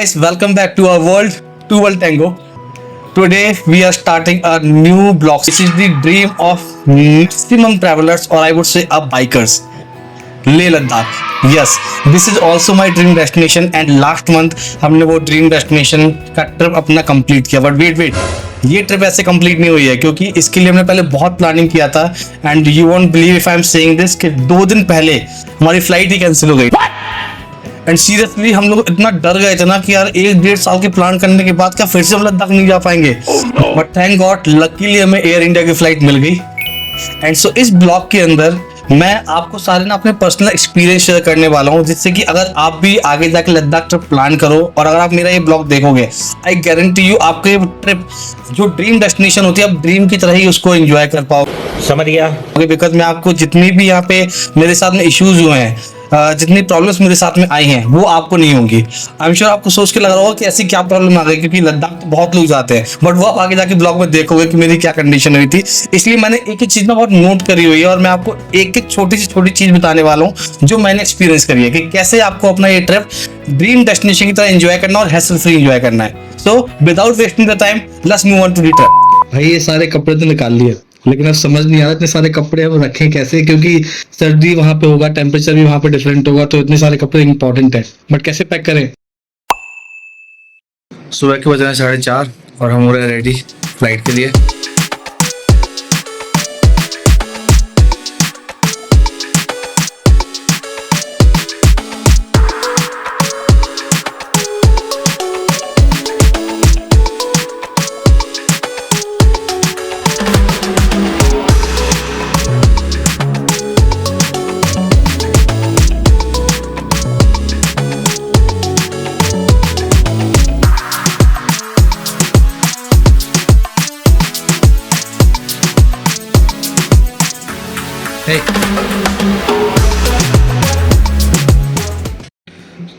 guys, welcome back to our world, to World Tango. Today we are starting a new blog. This is the dream of maximum travelers, or I would say a bikers. Leh Ladakh. Yes, this is also my dream destination and last month हमने वो dream destination का trip अपना complete किया. But wait ये trip ऐसे complete नहीं हुई है क्योंकि इसके लिए हमने पहले बहुत प्लानिंग किया था. And you won't believe if I am saying this कि 2 दिन पहले हमारी फ्लाइट ही कैंसिल हो गई. एंड सीरियसली हम लोग इतना डर गए थे ना कि यार 1-1.5 साल के प्लान करने के बाद क्या फिर से हम लद्दाख नहीं जा पाएंगे. बट थैंक गॉड लकीली हमें एयर इंडिया की फ्लाइट मिल गई. एंड सो इस ब्लॉग के अंदर मैं आपको सारे ना अपने पर्सनल एक्सपीरियंस शेयर करने वाला हूँ, जिससे कि अगर आप भी आगे जाके लद्दाख ट्रिप प्लान करो और अगर आप मेरा ये ब्लॉग देखोगे, आई गारंटी यू आपके ये ट्रिप जो ड्रीम डेस्टिनेशन होती है आप ड्रीम की तरह ही उसको एंजॉय कर पाओ. समझ गया? बिकॉज मैं आपको जितनी भी यहाँ पे मेरे साथ में इश्यूज हुए हैं, जितनी प्रॉब्लम्स मेरे साथ में आई हैं वो आपको नहीं होंगी. आई एम श्योर आपको सोच के लग रहा होगा कि ऐसी क्या प्रॉब्लम आ गई, क्योंकि लद्दाख तो बहुत लोग जाते हैं, बट वो आप आगे जाके ब्लॉग में देखोगे कि मेरी क्या कंडीशन हुई थी. इसलिए मैंने एक एक चीज ना बहुत नोट करी हुई है और मैं आपको एक एक छोटी सी चीज बताने वाला हूँ जो मैंने एक्सपीरियंस करी है कि कैसे आपको अपना ये ट्रिप ड्रीम डेस्टिनेशन की तरह एंजॉय करना और हैसल फ्री एंजॉय करना है. So without wasting the time let's move on to the trip. भाई ये सारे कपड़े तो निकाल लिए, लेकिन अब समझ नहीं आ रहा इतने सारे कपड़े अब रखें कैसे, क्योंकि सर्दी वहां पे होगा, टेम्परेचर भी वहां पे डिफरेंट होगा, तो इतने सारे कपड़े इंपॉर्टेंट है. बट कैसे पैक करें? सुबह के बज रहे हैं 4:30 और हम हो रहे हैं रेडी फ्लाइट के लिए.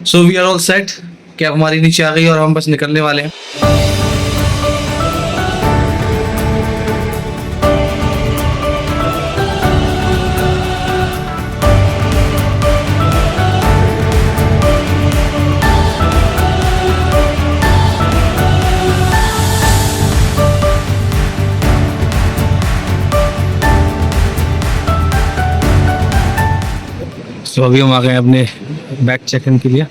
So we are all set. Cab हमारी नीचे आ गई और हम बस निकलने वाले हैं. तो अभी हम आ गए अपने बैग चेक इन के लिए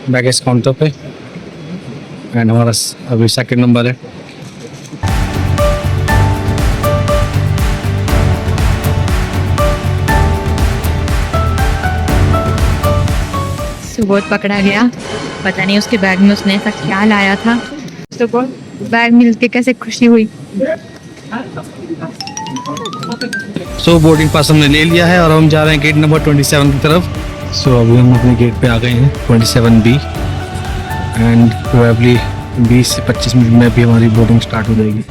बैगेज काउंटर पे. एंड हमारा अभी 2nd नंबर है. सुबोध पकड़ा गया, पता नहीं उसके बैग में उसने ऐसा क्या लाया था. सुबोध बैग मिलके कैसे खुशी हुई. सो बोर्डिंग पास हमने ले लिया है और हम जा रहे हैं गेट नंबर 27 की तरफ. सो अभी हम अपने गेट पे आ गए हैं 27B एंड प्रोबेबली 20 से 25 मिनट में भी हमारी बोर्डिंग स्टार्ट हो जाएगी.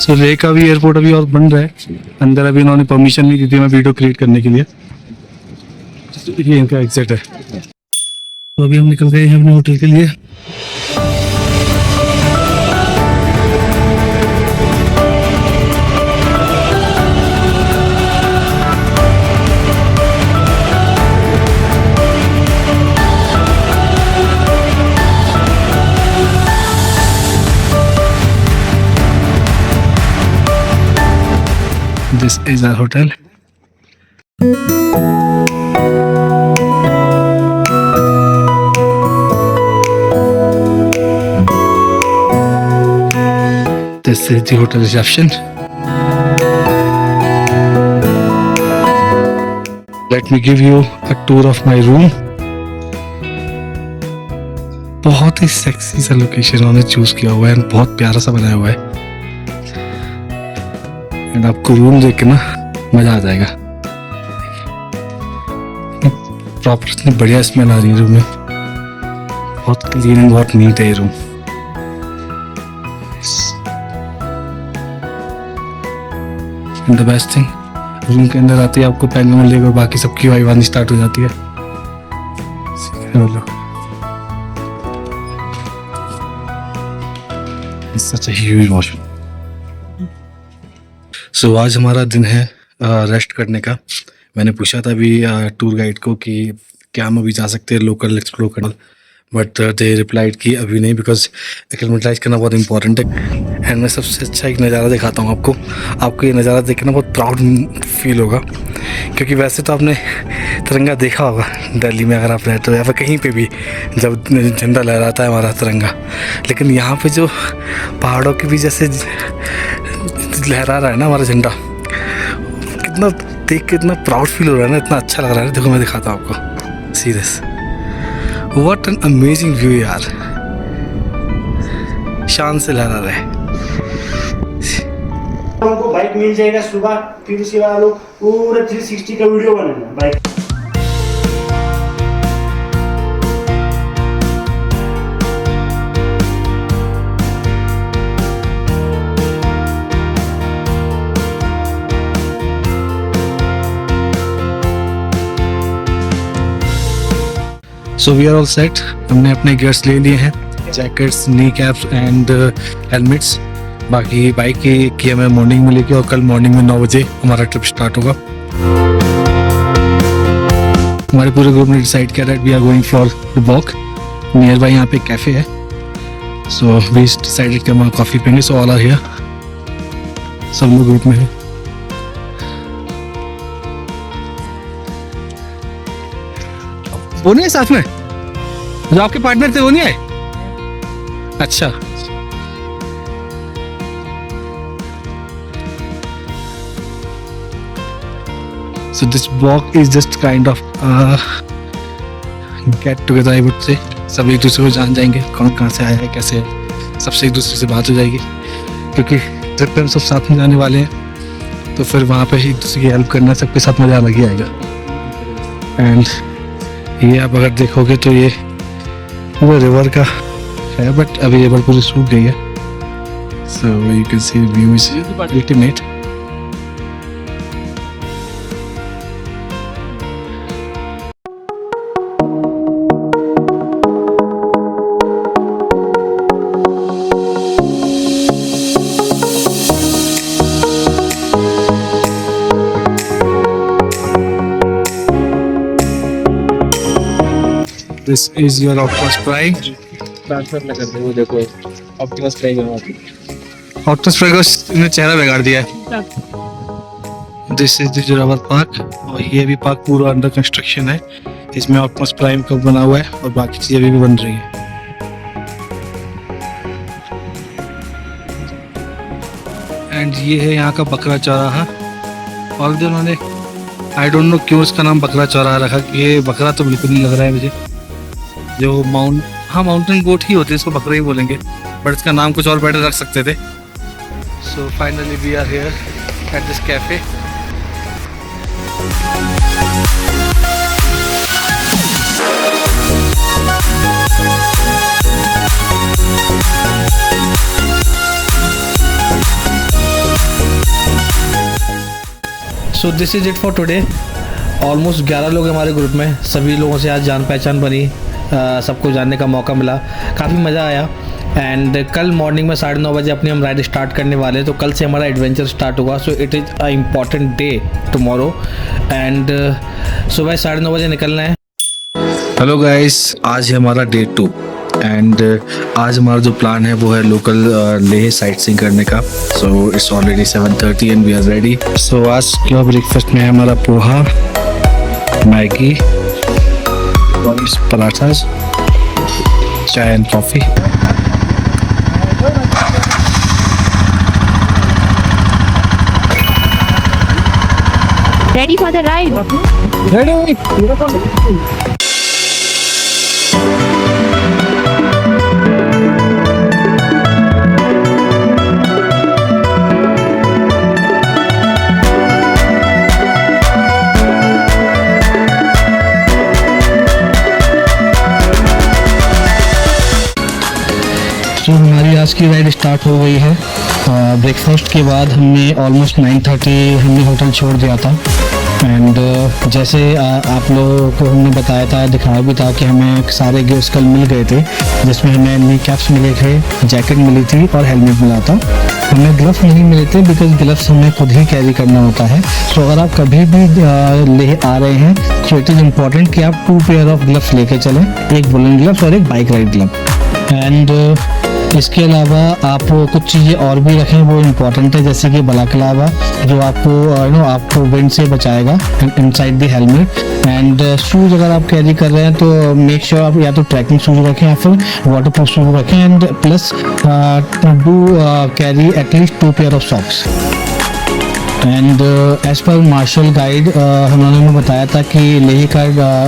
सो लेह का भी एयरपोर्ट अभी और बन रहा है. अंदर अभी इन्होंने परमिशन नहीं दी थी मैं वीडियो क्रिएट करने के लिए. ये इनका एग्जिट है। तो अभी हम निकल गए हैं अपने होटल के लिए। This is our hotel. This is the hotel reception. Let me give you a tour of my room. बहुत ही सेक्सी सा लोकेशन उन्होंने चूज किया हुआ है, बहुत प्यारा सा बनाया हुआ है। एंड आपको रूम देख के ना मजा आ जाएगा। प्रॉपर इतनी बढ़िया स्मेल आ रही है रूम में, बहुत क्लीन एंड बहुत नीट है ये room. And the best thing, room के अंदर आते ही आपको पेंगोलिन लेक और बाकी सबकी वाइब आनी स्टार्ट हो जाती है। सच अ ह्यूज वॉशरूम। सो आज हमारा दिन है रेस्ट करने का। मैंने पूछा था अभी टूर गाइड को कि क्या हम अभी जा सकते हैं लोकल एक्सप्लोर करना, बट दे रिप्लाइड कि अभी नहीं, बिकॉज एक्लेमेटाइज करना बहुत इंपॉर्टेंट है। एंड मैं सबसे अच्छा एक नज़ारा दिखाता हूँ आपको। आपको ये नज़ारा देख के ना बहुत प्राउड फील होगा, क्योंकि वैसे तो आपने तिरंगा देखा होगा दिल्ली में अगर आप रहते हो या फिर कहीं पे भी जब झंडा लहराता है हमारा तिरंगा, लेकिन यहाँ पे जो पहाड़ों के भी जैसे लहरा रहा है ना हमारा झंडा, कितना देख के इतना प्राउड फील हो रहा है ना, इतना अच्छा लग रहा है। देखो मैं दिखाता हूँ आपको, serious, what an amazing view यार, शान से लहरा रहा है। हमको बाइक मिल जाएगा सुबह, फिर उसके बाद लोग पूरा 360 का वीडियो बनाना bike. So we are all set. हमने अपने गियर्स ले लिए हैं, jackets, knee caps and helmets. बाकी बाइक की हमें मॉर्निंग में लेके, और कल मॉर्निंग में 9 बजे हमारा ट्रिप स्टार्ट होगा। हमारे पूरे ग्रुप ने डिसाइड किया that we are going for the walk. Nearby यहाँ पे कैफ़े है, सो वी डिसाइडेड कि हम कॉफ़ी पीएंगे। सो ऑल आर हियर, सब लोग ग्रुप में है। वो नहीं है साथ में, जो आपके पार्टनर थे वो नहीं आए? अच्छा, so this walk is just kind of get together, I would say। सब एक दूसरे को जान जाएंगे, कौन कहाँ से आया है, कैसे है, सबसे एक दूसरे से बात हो जाएगी, क्योंकि ट्रिप पे हम सब साथ में जाने वाले हैं। तो फिर वहाँ पे एक दूसरे की हेल्प करना, सबके साथ मजा अलग ही आएगा। एंड ये आप अगर देखोगे तो ये वो रिवर का है, बट अभी रिवर पूरी सूख गई है। So you can see view is ultimate. This is your Optimus Prime. Transfer ना कर दे, वो देखो ऑप्टिमस प्राइम है। Optimus Prime का इन्हें चेहरा बिगाड़ दिया है। This is the Jurassic Park, और ये भी पार्क पूरा अंडर कंस्ट्रक्शन है। इसमें Optimus Prime का बना हुआ है और बाकी चीजें भी बन रही है। एंड ये है यहाँ का बकरा चौराहा। और जो उन्होंने आई डोंट नो क्यों इसका नाम बकरा चौराहा रखा। ये बकरा तो बिल्कुल नहीं लग रहा है मुझे। जो माउंटेन गोट ही होते हैं, इसको बकरा ही बोलेंगे, बट इसका नाम कुछ और बेटर रख सकते थे। So finally we are here at this cafe. So this is it for today. Almost 11 लोग हैं हमारे ग्रुप में, सभी लोगों से आज जान पहचान बनी, सबको जानने का मौका मिला, काफ़ी मज़ा आया। एंड कल मॉर्निंग में 9:30 बजे अपनी हम राइड स्टार्ट करने वाले हैं, तो कल से हमारा एडवेंचर स्टार्ट होगा। So it is a important day tomorrow and सुबह 9:30 बजे निकलना है। हेलो गाइस, आज है हमारा डे 2 एंड आज हमारा जो प्लान है वो है लोकल लेह साइट सीइंग करने का। So it's already 7:30 and we are ready. So आज क्या ब्रेकफास्ट में है हमारा पोहा, मैगी, पराठास, चाय and coffee. Ready for the ride? तो हमारी आज की राइड स्टार्ट हो गई है। ब्रेकफास्ट के बाद हमने ऑलमोस्ट 9:30 हमने होटल छोड़ दिया था एंड जैसे आप लोगों को हमने बताया था, दिखाया भी था कि हमें सारे गिफ्ट्स कल मिल गए थे, जिसमें हमें नी कैप्स मिले थे, जैकेट मिली थी और हेलमेट मिला था। हमें ग्लव्स नहीं मिले थे बिकॉज ग्लव्स हमें खुद ही कैरी करना होता है। तो अगर आप कभी भी ले आ रहे हैं तो इट इज़ इम्पॉर्टेंट कि आप 2 पेयर ऑफ ग्लव्स लेके चलें, एक वुलन ग्लव्स और एक बाइक राइड ग्लव। एंड इसके अलावा आप कुछ चीज़ें और भी रखें, वो इम्पॉर्टेंट है, जैसे कि बलाक्लावा जो आपको आपको विंड से बचाएगा inside the helmet. And shoes अगर आप कैरी कर रहे हैं तो मेक श्योर आप या तो ट्रैकिंग शूज़ रखें या फिर वाटर प्रूफ शूज़ रखें। And plus do carry at least 2 pair of socks. And as per marshal guide उन्होंने हमें बताया था कि लेह का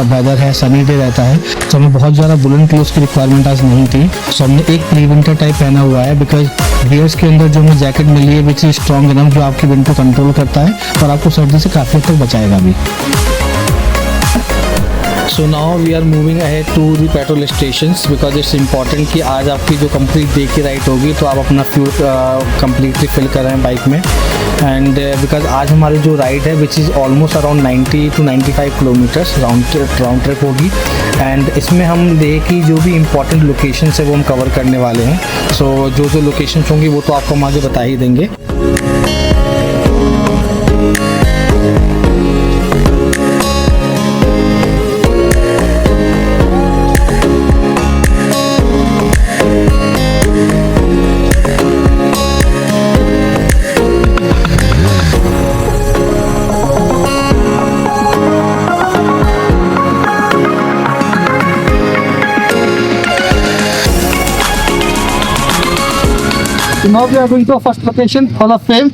वेदर है, सनी डे रहता है, तो हमें बहुत ज़्यादा वुलन क्लोथ्स की रिक्वायरमेंट आज नहीं थी। सो हमने एक प्री विंटर टाइप पहना हुआ है बिकॉज गियर्स के अंदर जो हमें जैकेट मिली है विच इज स्ट्रॉन्ग इनफ, जो आपकी विंड को कंट्रोल करता है और आपको सर्दी से काफ़ी हद तक बचाएगा भी। So now we are moving ahead to the petrol stations because it's important कि आज आपकी जो कंप्लीट डे की राइड होगी तो आप अपना फ्यूल कंप्लीटली फिल कर रहे हैं बाइक में। एंड बिकॉज आज हमारी जो राइड है which is almost around 90 to 95 kilometres round trip होगी। एंड इसमें हम लेह की जो भी इम्पॉर्टेंट लोकेशंस है वो हम कवर करने वाले हैं। सो जो लोकेशंस होंगी वो तो आपको हम आगे बता ही देंगे। Now we are going to our first location, Hall of Fame.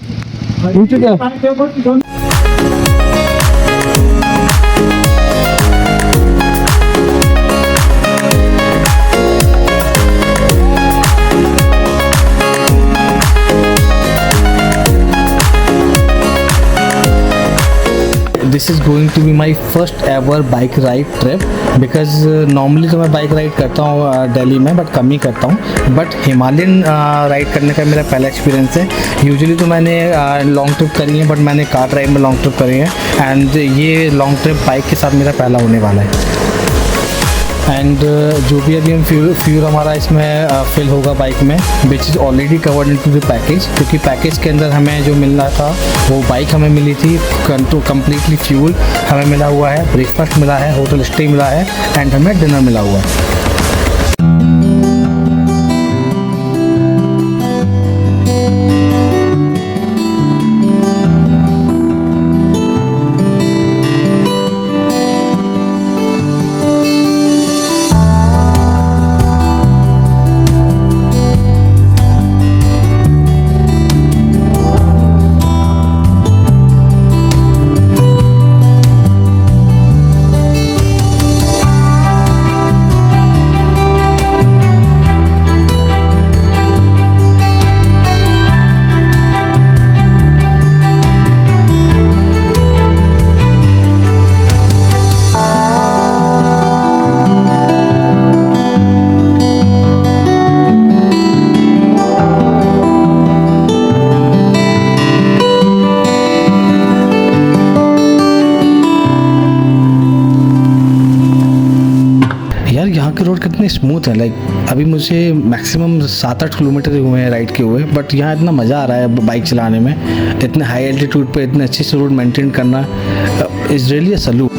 This is going to be my first ever bike ride trip because normally तो मैं बाइक राइड करता हूँ दिल्ली में, बट कम ही करता हूँ। बट हिमालयन राइड करने का मेरा पहला एक्सपीरियंस है। यूजुअली तो मैंने लॉन्ग ट्रिप करी है, बट मैंने कार ड्राइव में लॉन्ग ट्रिप करी है एंड ये लॉन्ग ट्रिप बाइक के साथ मेरा पहला होने वाला है। एंड जो भी अभी हम फ्यूल हमारा इसमें फिल होगा बाइक में which is already covered into the package, क्योंकि पैकेज के अंदर हमें जो मिल रहा था वो बाइक हमें मिली थी कम्प्लीटली फ्यूल हमें मिला हुआ है, ब्रेकफास्ट मिला है, होटल स्टे मिला है एंड हमें डिनर मिला हुआ है। यहाँ के रोड कितने स्मूथ है। लाइक अभी मुझे मैक्सिमम 7-8 किलोमीटर हुए हैं राइड के हुए, बट यहाँ इतना मज़ा आ रहा है बाइक चलाने में। इतने हाई एल्टीट्यूड पे इतने अच्छे से रोड मेंटेन करना is really a salute.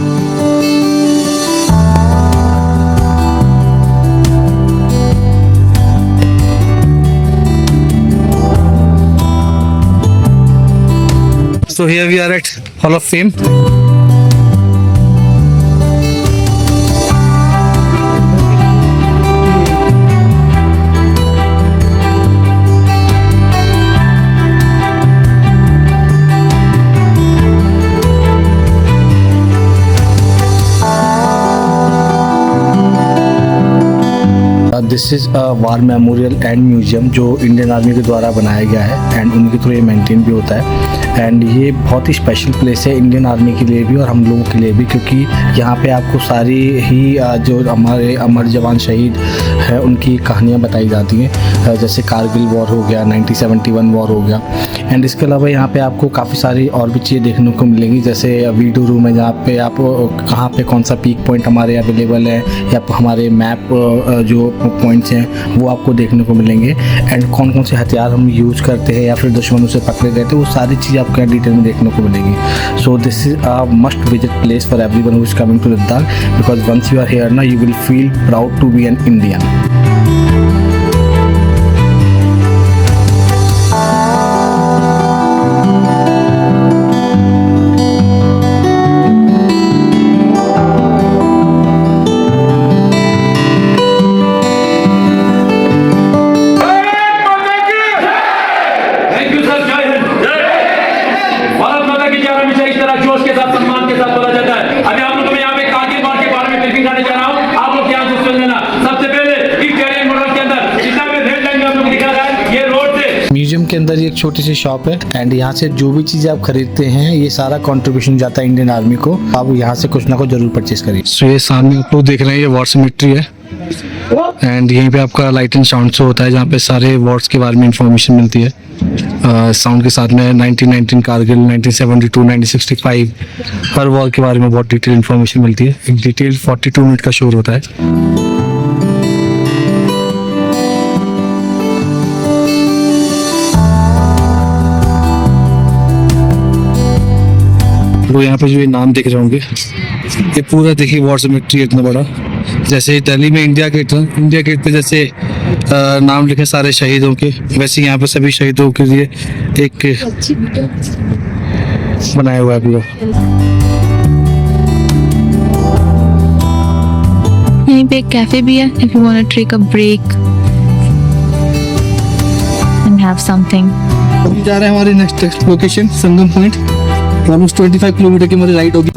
So here we are at Hall of Fame. This is a war memorial and museum जो इंडियन आर्मी के द्वारा बनाया गया है एंड उनके थ्रू ये मेंटेन भी होता है। एंड ये बहुत ही स्पेशल प्लेस है इंडियन आर्मी के लिए भी और हम लोगों के लिए भी, क्योंकि यहाँ पे आपको सारी ही जो हमारे अमर जवान शहीद हैं उनकी कहानियाँ बताई जाती हैं। जैसे कारगिल वॉर हो गया, 1971 वॉर हो गया। एंड इसके अलावा यहाँ पे आपको काफ़ी सारी और भी चीज़ें देखने को मिलेंगी, जैसे वीडियो रूम है जहाँ पे आप कहाँ पे कौन सा पीक पॉइंट हमारे अवेलेबल है या हमारे मैप जो पॉइंट्स हैं वो आपको देखने को मिलेंगे। एंड कौन कौन से हथियार हम यूज़ करते हैं या फिर दुश्मनों से पकड़े गए थे, वो सारी चीज़ आपको यहाँ डिटेल में देखने को मिलेगी। So this is a must visit place for everyone who is coming to Ladakh, because once you are here ना you will feel proud to be an Indian. Museum के अंदर ये एक छोटी सी शॉप है एंड यहाँ से जो भी चीज़ें आप खरीदते हैं ये सारा कंट्रीब्यूशन जाता है इंडियन आर्मी को। आप यहाँ से कुछ ना कुछ जरूर परचेज करिए। सो ये सामने आप लोग देख रहे हैं ये वॉर सिमेट्री है एंड यहीं पे आपका लाइट एंड साउंड शो होता है जहाँ पे सारे वॉर्स के बारे में इंफॉर्मेशन मिलती है। साउंड के साथ में 1919 कारगिल, 1972, 1965 हर वॉर के बारे में बहुत डिटेल इंफॉर्मेशन मिलती है। एक डिटेल 42 मिनट का शो होता है। तो यहाँ पे जो ये नाम देख रहे होंगे ये पूरा देखिए वॉर सिमेट्री इतना बड़ा। जैसे दिल्ली में इंडिया गेट पे जैसे नाम लिखे सारे शहीदों के, वैसे यहाँ पे सभी शहीदों के लिए एक बनाया हुआ है पूरा। यहीं पे एक कैफे भी है if you want to take a break and have something। अभी जा रहे हैं हमारे नेक्स्ट लोकेशन संगम पॉइंट। ऑलमोस्ट 25 किलोमीटर की हमारी राइड होगी।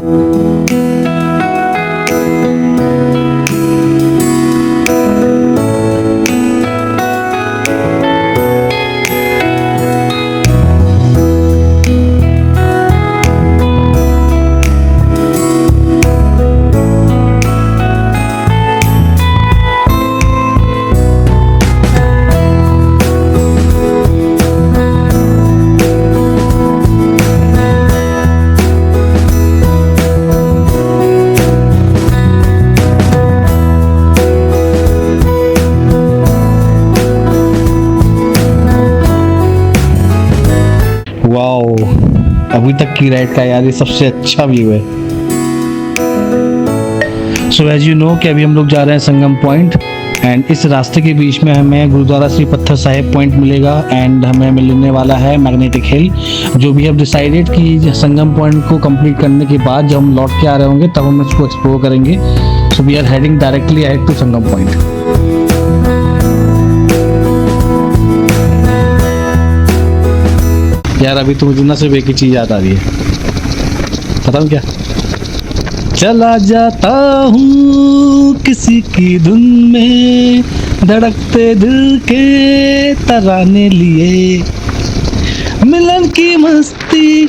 वाओ, अभी तक की राइड का यार ये सबसे अच्छा व्यू है। सो एज यू नो कि अभी हम लोग जा रहे हैं संगम पॉइंट एंड इस रास्ते के बीच में हमें गुरुद्वारा श्री पत्थर साहिब पॉइंट मिलेगा एंड हमें मिलने वाला है मैग्नेटिक हिल। जो भी हम डिसाइडेड कि संगम पॉइंट को कंप्लीट करने के बाद जब हम लौट के आ रहे होंगे तब हम इसको एक्सप्लोर करेंगे। So we are heading directly ahead to Sangam point. यार अभी तो मुझे ना सिर्फ एक ही चीज याद आ रही है, बताऊं क्या? चला जाता हूँ किसी की धुन में, धड़कते दिल के तराने लिए, मिलन की मस्ती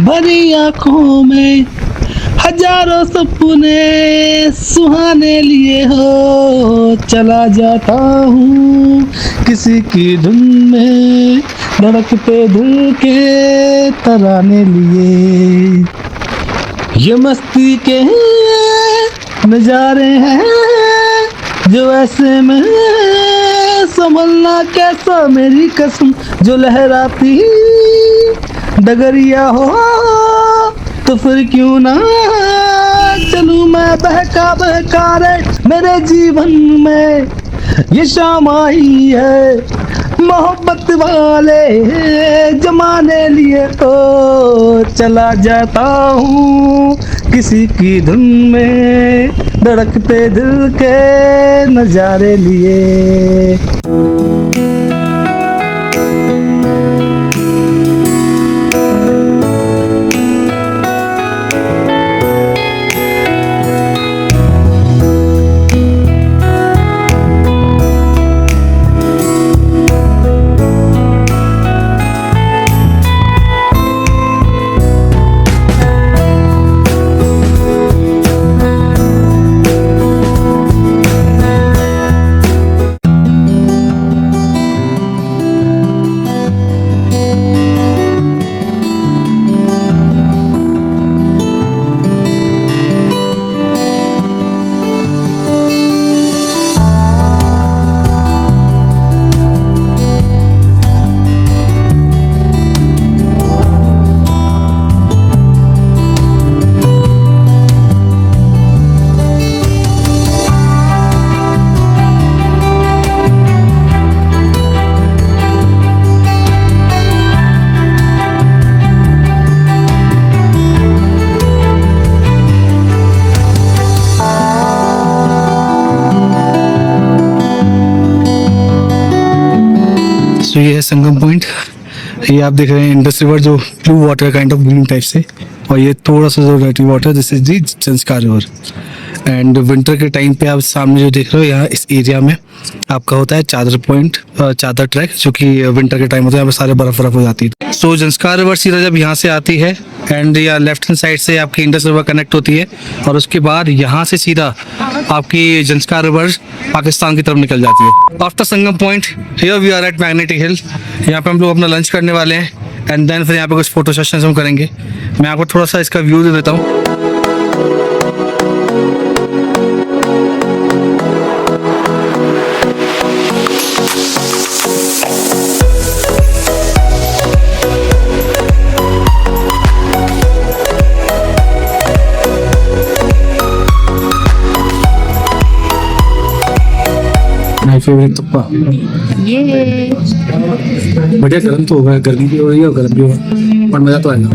भरी आंखों में, हजारों सपने सुहाने लिए हो। चला जाता हूँ किसी की धुन में, धड़कते दिल के तराने लिए, ये मस्ती के नजारे हैं जो ऐसे में संभलना कैसा मेरी कसम, जो लहराती डगरिया हो तो फिर क्यों ना चलूं मैं बहका बहका रे। मेरे जीवन में ये शाम आई है मोहब्बत वाले जमाने लिए, तो चला जाता हूँ किसी की धुन में धड़कते दिल के नजारे लिए। तो ये है संगम पॉइंट। ये आप देख रहे हैं इंडस रिवर, जो blue water kind of green type से, और ये थोड़ा सा जो ready water, this is the Zanskar river. And winter के टाइम पे आप सामने जो देख रहे हो, यहाँ इस एरिया में आपका होता है चादर पॉइंट, चादर ट्रैक, जो कि विंटर के टाइम होता है, यहाँ पे सारे बर्फ हो जाती है। सो जंस्कार रिवर सीधा जब यहाँ से आती है एंड या लेफ्ट हैंड साइड से आपकी इंडस रिवर कनेक्ट होती है, और उसके बाद यहाँ से सीधा आपकी जंस्कार रिवर पाकिस्तान की तरफ निकल जाती है। After Sangam point here we are at Magnetic Hill. यहाँ पे हम लोग अपना लंच करने वाले हैं एंड देन फिर यहाँ पे कुछ फोटो सेशंस हम करेंगे। मैं आपको थोड़ा सा इसका व्यू दे देता हूँ। माय फेवरेट तुप्पा। ये बढ़िया गर्म तो होगा, गर्मी भी हो रही है और गर्म भी होगा, पर मजा तो आएगा।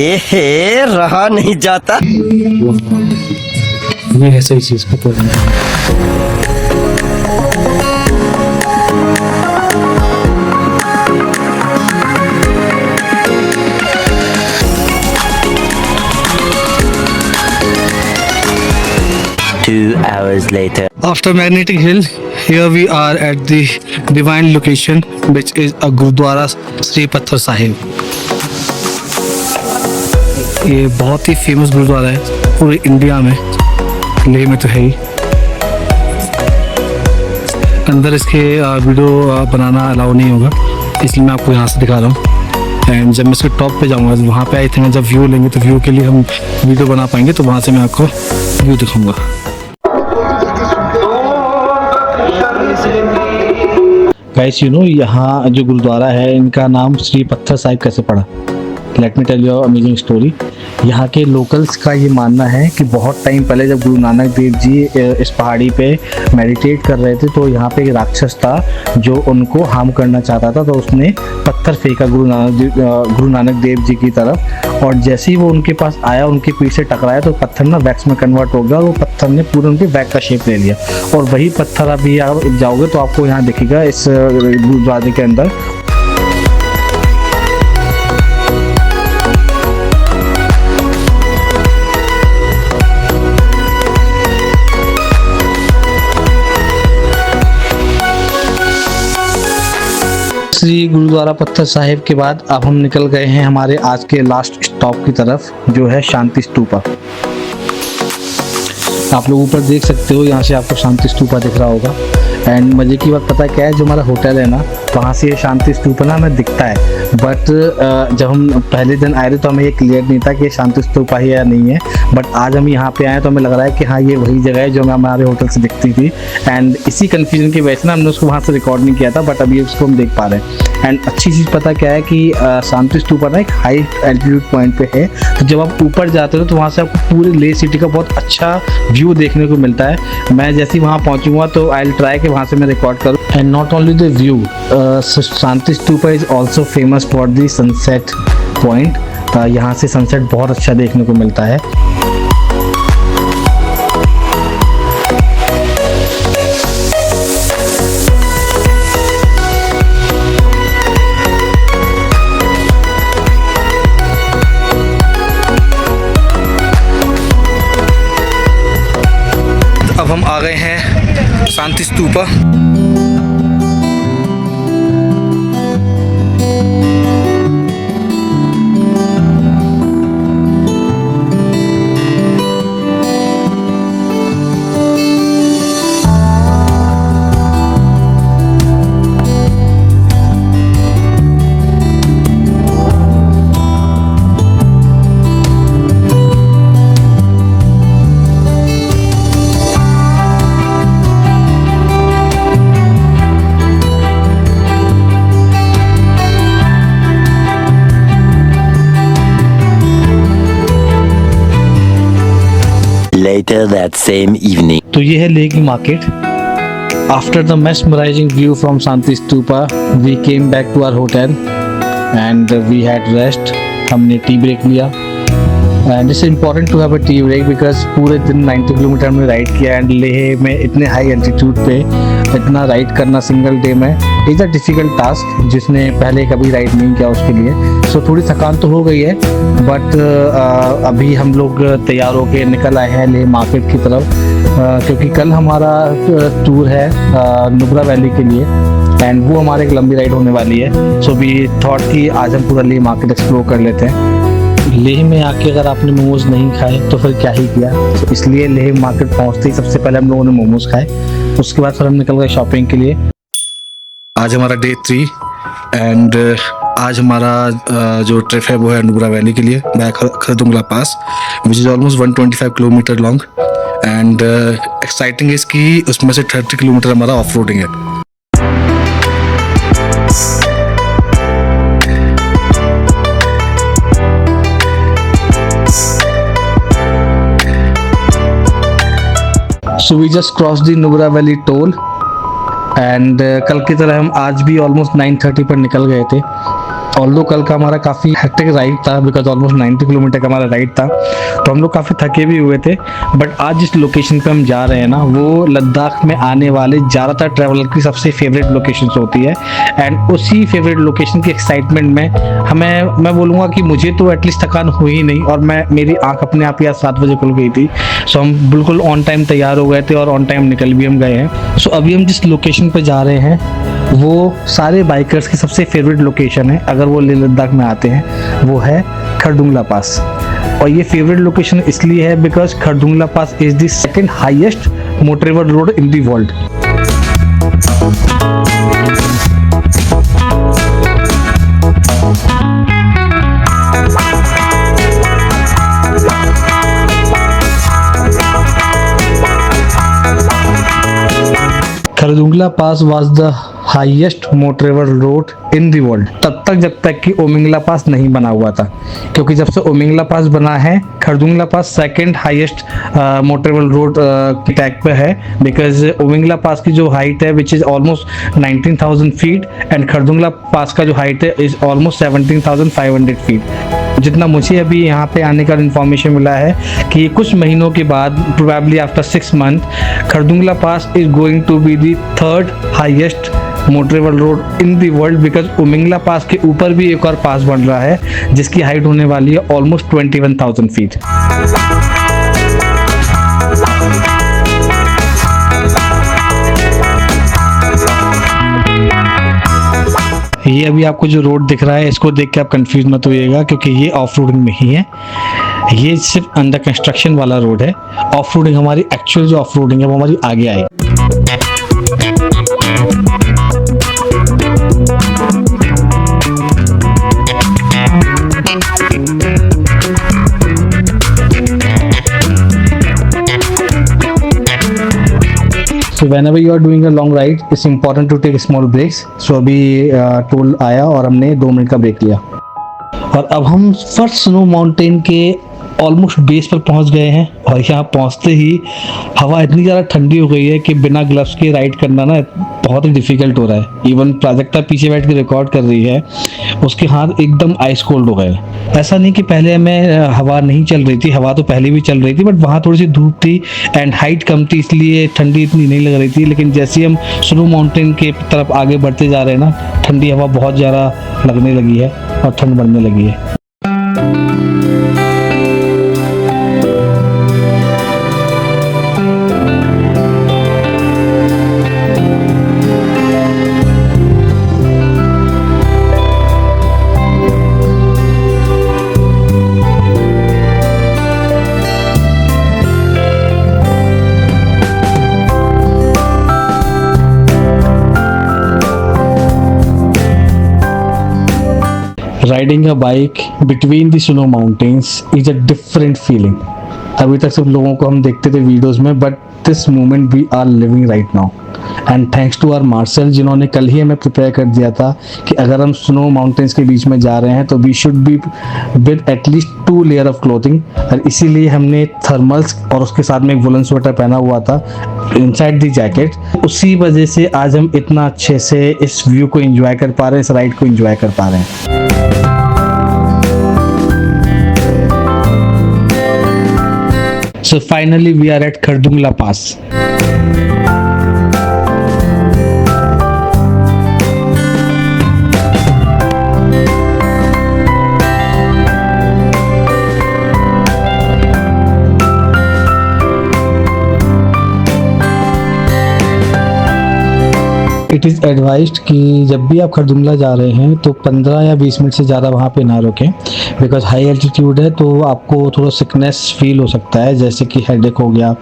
एहे रहा नहीं जाता। ये है सही चीज को पकड़ना। 2 hours later. After Magnetic Hill, here we are at the divine location, which is a Gurudwara Sri Patthar Sahib. ये बहुत ही फेमस गुरुद्वारा है पूरे इंडिया में, लेह में तो है ही। अंदर इसके वीडियो बनाना अलाउ नहीं होगा, इसलिए मैं आपको यहाँ से दिखा रहा हूँ। एंड जब मैं इसके टॉप पे जाऊँगा तो वहाँ पे आई थिंक जब व्यू लेंगे तो व्यू के लिए हम वीडियो बना पाएंगे, तो वहाँ से मैं आपको व्यू दिखाऊंगा। गाइस यू नो यहाँ जो गुरुद्वारा है इनका नाम श्री पत्थर साहिब कैसे पड़ा? Let me tell you amazing story. यहाँ के लोकल्स का ये मानना है कि बहुत टाइम पहले जब गुरु नानक देव जी इस पहाड़ी पे मेडिटेट कर रहे थे, तो यहाँ पे एक राक्षस था जो उनको हार्म करना चाहता था, तो उसने पत्थर फेंका गुरु नानक देव जी की तरफ, और जैसे ही वो उनके पास आया, उनके पीठ से टकराया, तो पत्थर ना वैक्स में कन्वर्ट हो गया, और वो पत्थर ने पूरे उनके वैक्स का शेप ले लिया। और वही पत्थर अभी आप जाओगे तो आपको यहाँ दिखेगा इस गुरुद्वारे के अंदर। श्री गुरुद्वारा पत्थर साहिब के बाद अब हम निकल गए हैं हमारे आज के लास्ट स्टॉप की तरफ, जो है शांति स्तूपा। आप लोग ऊपर देख सकते हो, यहाँ से आपको शांति स्तूपा दिख रहा होगा। एंड मज़े की बात पता है क्या है, जो हमारा होटल है ना, वहाँ से ये शांति स्तूपा ना हमें दिखता है, बट जब हम पहले दिन आए थे तो हमें ये क्लियर नहीं था कि ये शांति स्तूपा है या नहीं है। बट आज हम यहाँ पे आए तो हमें लग रहा है कि हाँ ये वही जगह है जो हमारे होटल से दिखती थी। एंड इसी कन्फ्यूजन की वजह से ना हमने उसको वहाँ से रिकॉर्ड नहीं किया था, बट अभी उसको हम देख पा रहे हैं। एंड अच्छी चीज़ पता क्या है कि शांति स्तूपा ना एक हाई एल्टीट्यूड पॉइंट पे है, तो जब आप ऊपर जाते हो तो वहाँ से आपको पूरे लेह सिटी का बहुत अच्छा व्यू देखने को मिलता है। मैं जैसे ही वहाँ पहुँचूंगा तो आई विल ट्राई कि वहाँ से मैं रिकॉर्ड करूँ। And not only the view, Shanti stupa is also famous for the sunset point. यहाँ से सनसेट बहुत अच्छा देखने को मिलता है। अब हम आ गए हैं शांति stupa. Later that same evening. तो ये है लेह की market. After the mesmerizing view from Shanti Stupa we came back to our hotel and we had rest. हमने टी ब्रेक लिया and it's important to have a tea break because पूरे दिन 90 kilometre हमने ride किया एंड लेह में इतने हाई एल्टीट्यूड पे इतना राइड करना सिंगल डे में इज़ अ डिफ़िकल्ट टास्क, जिसने पहले कभी राइड नहीं किया उसके लिए। सो थोड़ी थकान तो हो गई है, बट अभी हम लोग तैयार होके निकल आए हैं लेह मार्केट की तरफ, क्योंकि कल हमारा टूर है नुब्रा वैली के लिए एंड वो हमारे एक लंबी राइड होने वाली है। सो वी थॉट कि आज हम पूरा लेह मार्केट एक्सप्लोर कर लेते हैं। लेह में आके अगर आपने मोमोज नहीं खाए तो फिर क्या ही किया। तो इसलिए लेह मार्केट पहुंचते ही सबसे पहले हम लोगों ने मोमोज खाए, उसके बाद फिर हम निकल गए शॉपिंग के लिए। आज हमारा डे 3 एंड आज हमारा जो ट्रिप है वो है नुब्रा वैली के लिए बाय Khardungla pass, which is almost 125 kilometre long. And exciting is कि उसमें से 30 किलोमीटर हमारा ऑफ रोडिंग है। So we just cross the Nubra valley toll and कल की तरह हम आज भी ऑलमोस्ट 9:30 पर निकल गए थे। ऑल्दो कल का हमारा काफ़ी हेक्टिक राइड था बिकॉज ऑलमोस्ट 90 किलोमीटर का हमारा राइड था, तो हम लोग काफ़ी थके भी हुए थे। बट आज जिस लोकेशन पे हम जा रहे हैं ना, वो लद्दाख में आने वाले ज़्यादातर ट्रैवलर की सबसे फेवरेट लोकेशन होती है। एंड उसी फेवरेट लोकेशन की एक्साइटमेंट में मैं बोलूँगा कि मुझे तो एटलीस्ट थकान हुई ही नहीं, और मेरी आँख अपने आप ही आज 7 बजे खुल गई थी। सो हम बिल्कुल ऑन टाइम तैयार हो गए थे और ऑन टाइम निकल भी हम गए हैं। सो अभी हम जिस लोकेशन पर जा रहे हैं वो सारे बाइकर्स की सबसे फेवरेट लोकेशन है अगर वो लेह लद्दाख में आते हैं, वो है खरदुंगला पास। और ये फेवरेट लोकेशन इसलिए है because Khardung La pass is the second highest motorable road in the world. Khardung La pass was the highest motorable road in the world तब तक जब तक कि ओमिंगला पास नहीं बना हुआ था, क्योंकि जब से ओमिंगला पास बना है Khardungla pass second highest motorable road की टैग पे है। बिकॉज ओमिंगला पास की जो हाइट है which is almost 19,000 feet and Khardungla pass का जो हाइट है इज़ ऑलमोस्ट 17,500 फीट। जितना मुझे अभी यहाँ पे आने का इन्फॉर्मेशन मिला है कि कुछ महीनों के बाद probably after 6 month Khardungla pass is going to be the 3rd highest motorable road in the world, because Umlingla pass के ऊपर भी एक और पास बन रहा है जिसकी हाइट होने वाली है ऑलमोस्ट 21,000 फीट। ये अभी आपको जो रोड दिख रहा है इसको देख के आप कंफ्यूज मत होइएगा, क्योंकि ये ऑफ रोडिंग में ही है। ये सिर्फ अंडर कंस्ट्रक्शन वाला रोड है। ऑफ रोडिंग हमारी एक्चुअल जो ऑफ रोडिंग है वो हमारी आगे आएगी। So whenever you are doing a long ride, it's important to take small breaks. So अभी टोल आया और हमने 2 मिनट का ब्रेक लिया और अब हम फर्स्ट स्नो माउंटेन के ऑलमोस्ट बेस पर पहुंच गए हैं। और यहाँ पहुंचते ही हवा इतनी ज़्यादा ठंडी हो गई है कि बिना ग्लव्स के राइड करना ना बहुत ही डिफिकल्ट हो रहा है। इवन प्राजक्ता पीछे बैठ के रिकॉर्ड कर रही है, उसके हाथ एकदम आइस कोल्ड हो गए। ऐसा नहीं कि पहले हमें हवा नहीं चल रही थी, हवा तो पहले भी चल रही थी, बट वहाँ थोड़ी सी धूप थी एंड हाइट कम थी, इसलिए ठंडी इतनी नहीं लग रही थी। लेकिन जैसे ही हम स्नो माउंटेन के तरफ आगे बढ़ते जा रहे हैं ना, ठंडी हवा बहुत ज़्यादा लगने लगी है और ठंड बढ़ने लगी है। Riding a bike between the snow mountains is a different feeling. अभी तक सब लोगों को हम देखते थे वीडियोस में, but this moment we are living right now and thanks to our marshal, जिन्होंने कल ही हमें प्रिपेयर कर दिया था कि अगर हम स्नो माउंटेन्स के बीच में जा रहे हैं तो we should be with at least 2 layer of clothing. और इसीलिए हमने थर्मल्स और उसके साथ में एक वुलन स्वेटर पहना हुआ था इनसाइड द जैकेट। उसी वजह से आज हम इतना अच्छे से इस व्यू को एंजॉय कर पा रहे हैं, इस राइड को एंजॉय कर पा रहे हैं। So finally we are at Khardungla Pass. It is advised कि जब भी आप खरदुंगला जा रहे हैं तो 15 या 20 मिनट से ज़्यादा वहाँ पे ना रुकें, बिकॉज हाई एल्टीट्यूड है तो आपको थोड़ा सिकनेस फील हो सकता है, जैसे कि हेडेक हो गया,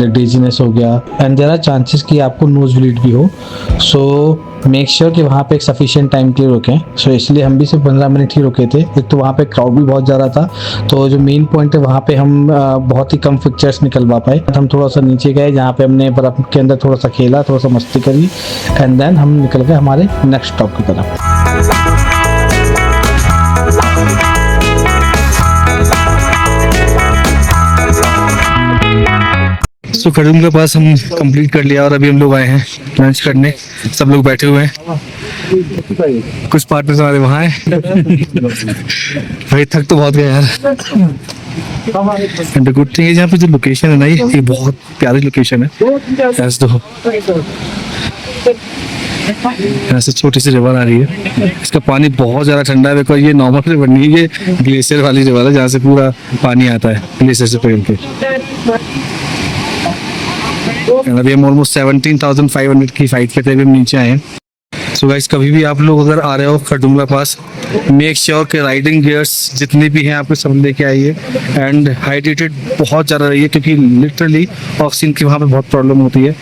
डिजीनेस हो गया एंड देयर आर चांसेस कि आपको नोज ब्लीड भी हो। सो मेक श्योर कि वहाँ पे एक सफिशिएंट टाइम के लिए रुकें। सो इसलिए हम भी सिर्फ 15 मिनट ही रुके थे। एक तो वहाँ पे क्राउड भी बहुत ज़्यादा था, तो जो मेन पॉइंट है वहाँ पे हम बहुत ही कम पिक्चर्स निकलवा पाए। हम थोड़ा सा नीचे गए जहाँ पे हमने बर्फ़ के अंदर थोड़ा सा खेला, थोड़ा सा मस्ती करी एंड देन हम निकल गए हमारे नेक्स्ट स्टॉप की तरफ। तो खरदुंगला पास हम कंप्लीट कर लिया और अभी हम लोग आए हैं लंच करने। सब लोग बैठे हुए हैं, कुछ पार्टनर्स हमारे वहाँ हैं। भाई थक तो बहुत गया यार। एंड द गुड थिंग है यहाँ पे जो लोकेशन है ना, ये बहुत प्यारी लोकेशन है। ऐसे तो यहाँ से छोटी सी रिवर आ रही है, इसका पानी बहुत ज़्यादा ठंडा है। बिकॉज ये नॉर्मल रिवर नहीं है, ये ग्लेशियर वाली रिवर है जहाँ से पूरा पानी आता है ग्लेशियर से पिघल के। अभी हम ऑलमोस्ट 17,500 की हाइट पे थे, अभी हम नीचे आए हैं। सो गाइस, कभी भी आप लोग अगर आ रहे हो खरदुंगला पास, मेक श्योर कि राइडिंग गियर्स जितने भी हैं आप सब लेके आइए एंड हाइड्रेटेड बहुत ज़्यादा रहिए, क्योंकि लिटरली ऑक्सीजन की वहाँ पे बहुत प्रॉब्लम होती है।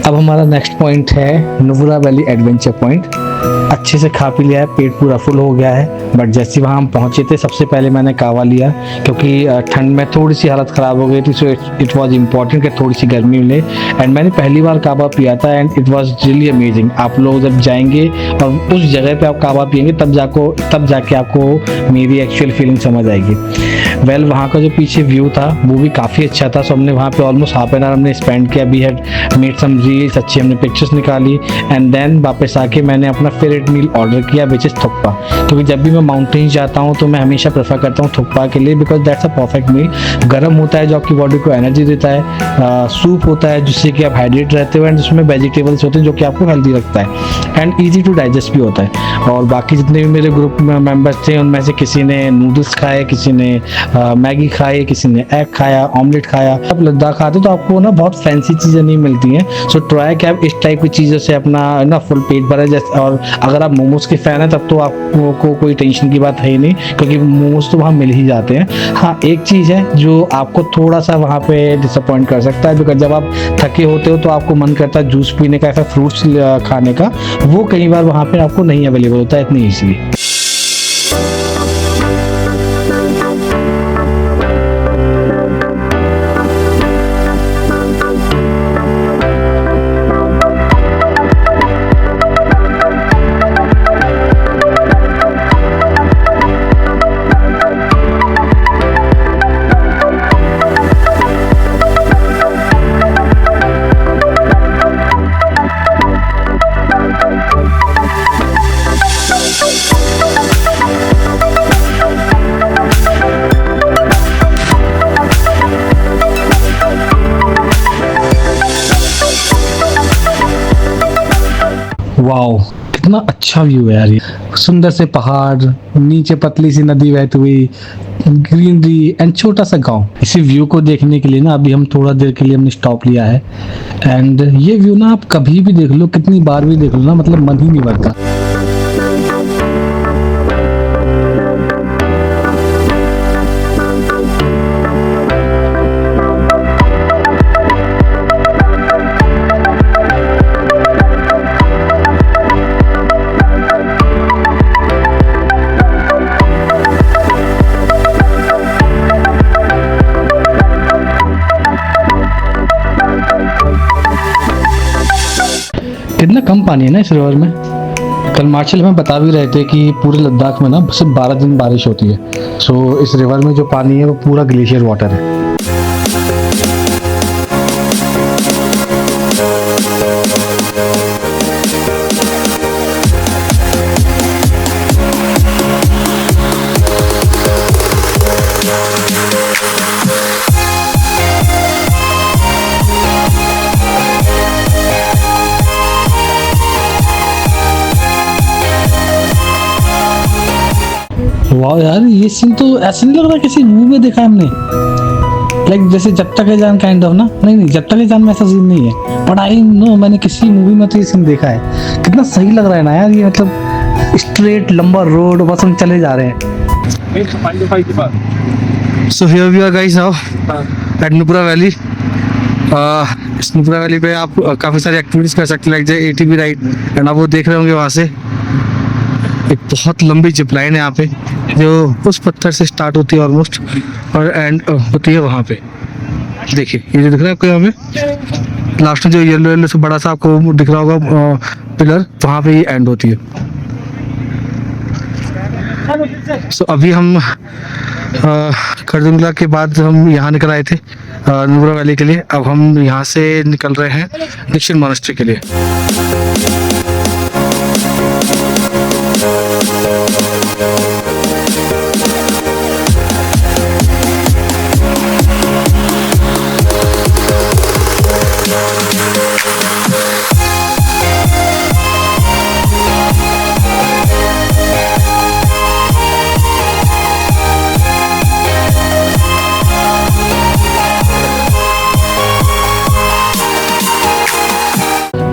अब हमारा नेक्स्ट पॉइंट है नुब्रा वैली एडवेंचर पॉइंट। अच्छे से खा पी लिया है, पेट पूरा फुल हो गया है, बट जैसे वहाँ हम पहुँचे थे सबसे पहले मैंने कावा लिया, क्योंकि ठंड में थोड़ी सी हालत ख़राब हो गई थी। सो इट वाज इम्पॉर्टेंट कि थोड़ी सी गर्मी मिले एंड मैंने पहली बार कावा पिया था and it was really amazing. आप लोग जब जाएंगे और उस जगह पे आप कावा पियेंगे तब जाके आपको मेरी एक्चुअल फीलिंग समझ आएगी। वेल, वहाँ का जो पीछे व्यू था वो भी काफ़ी अच्छा था। सो हमने वहाँ पे ऑलमोस्ट हाफ एन आवर हमने स्पेंड किया। We had made some reels, अच्छी हमने पिक्चर्स निकाली एंड देन वापस आके मैंने अपना फेवरेट मील ऑर्डर किया, विच इज़ थुक्पा। क्योंकि जब भी मैं माउंटेन्स जाता हूँ तो मैं हमेशा प्रेफर करता हूँ थुक्पा के लिए, बिकॉज दैट्स अ परफेक्ट मील। गर्म होता है जो आपकी बॉडी को एनर्जी देता है, सूप होता है जिससे कि आप हाइड्रेट रहते हो एंड उसमें वेजिटेबल्स होते हैं जो कि आपको हेल्दी रखता है एंड ईजी टू डाइजेस्ट भी होता है। और बाकी जितने भी मेरे ग्रुप में मेम्बर्स थे उनमें से किसी ने नूडल्स खाए, किसी ने मैगी खाई, किसी ने एग खाया, ऑमलेट खाया। आप लद्दाख आते तो आपको ना बहुत फैंसी चीज़ें नहीं मिलती हैं, सो ट्राई कि आप इस टाइप की चीज़ों से अपना ना फुल पेट भरे। जैसे और अगर आप मोमोज के फ़ैन हैं तब तो आपको कोई टेंशन की बात है ही नहीं, क्योंकि मोमोज तो वहाँ मिल ही जाते हैं। हाँ, एक चीज़ है जो आपको थोड़ा सा वहाँ पे डिसअपॉइंट कर सकता है, बिकॉज जब आप थके होते हो तो आपको मन करता है जूस पीने का या फिर फ्रूट्स खाने का, वो कई बार वहाँ पे आपको नहीं अवेलेबल होता है इतनी ईजिली। वाओ, कितना अच्छा व्यू है यार। ये सुंदर से पहाड़, नीचे पतली सी नदी बहती हुई, ग्रीनरी एंड छोटा सा गांव। इसी व्यू को देखने के लिए ना अभी हम थोड़ा देर के लिए हमने स्टॉप लिया है। एंड ये व्यू ना आप कभी भी देख लो, कितनी बार भी देख लो ना, मतलब मन ही नहीं भरता। कितना कम पानी है ना इस रिवर में। कल मार्शल हमें बता भी रहे थे कि पूरे लद्दाख में ना सिर्फ 12 दिन बारिश होती है। सो इस रिवर में जो पानी है वो पूरा ग्लेशियर वाटर है। वाह यार, ये सीन तो ऐसे नहीं लग रहा किसी मूवी में देखा है हमने। लाइक जैसे जब तक है जान काइंड ऑफ ना, नहीं जब तक है जान में ऐसा सीन नहीं है, बट आई नो मैंने किसी मूवी में तो ये सीन देखा है। कितना सही लग रहा है ना यार ये, मतलब स्ट्रेट लंबा रोड, बस हम चले जा रहे हैं। So here we are guys now at Nubra valley. इस नुब्रा वैली पे आप काफ़ी सारी एक्टिविटीज़ कर सकते हैं, लाइक जैसे ATV राइड। एंड आप वो देख रहे होंगे वहाँ से एक बहुत लंबी जिप लाइन है यहाँ पे, जो उस पत्थर से स्टार्ट होती है ऑलमोस्ट और एंड होती है वहाँ पे। देखिए ये जो दिख रहा है आपको, यहाँ पे लास्ट में जो येलो येलो से बड़ा सा आपको दिख रहा होगा पिलर, वहाँ पे ये एंड होती है। सो अभी हम खरदुंगला के बाद हम यहाँ निकल आए थे नुब्रा वैली के लिए। अब हम यहाँ से निकल रहे हैं दीक्षित मॉनेस्ट्री के लिए।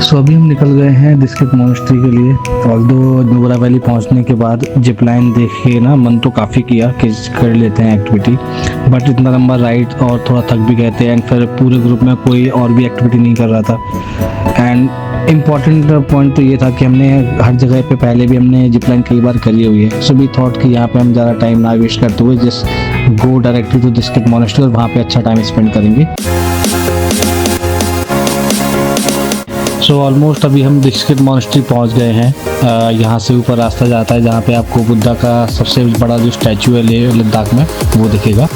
सो अभी हम निकल गए हैं दीक्षित मॉनेस्ट्री के लिए। ऑल्दो नुब्रा वैली पहुंचने के बाद जिप लाइन देखे ना मन तो काफ़ी किया कि कर लेते हैं एक्टिविटी, बट इतना लंबा राइड और थोड़ा थक भी गए थे। एंड फिर पूरे ग्रुप में कोई और भी एक्टिविटी नहीं कर रहा था। एंड इम्पॉर्टेंट पॉइंट तो ये था कि हमने हर जगह पे पहले भी हमने जिप लाइन कई बार करी हुई है। सो वी थॉट कि यहाँ पे हम ज़्यादा टाइम ना वेस्ट करते हुए just go directly to Diskit monastery और वहाँ पे अच्छा टाइम स्पेंड करेंगे। सो ऑलमोस्ट अभी हम दीक्षित मॉनेस्ट्री पहुंच गए हैं। यहाँ से ऊपर रास्ता जाता है जहाँ पे आपको बुद्धा का सबसे बड़ा जो स्टैचू है लद्दाख में वो दिखेगा।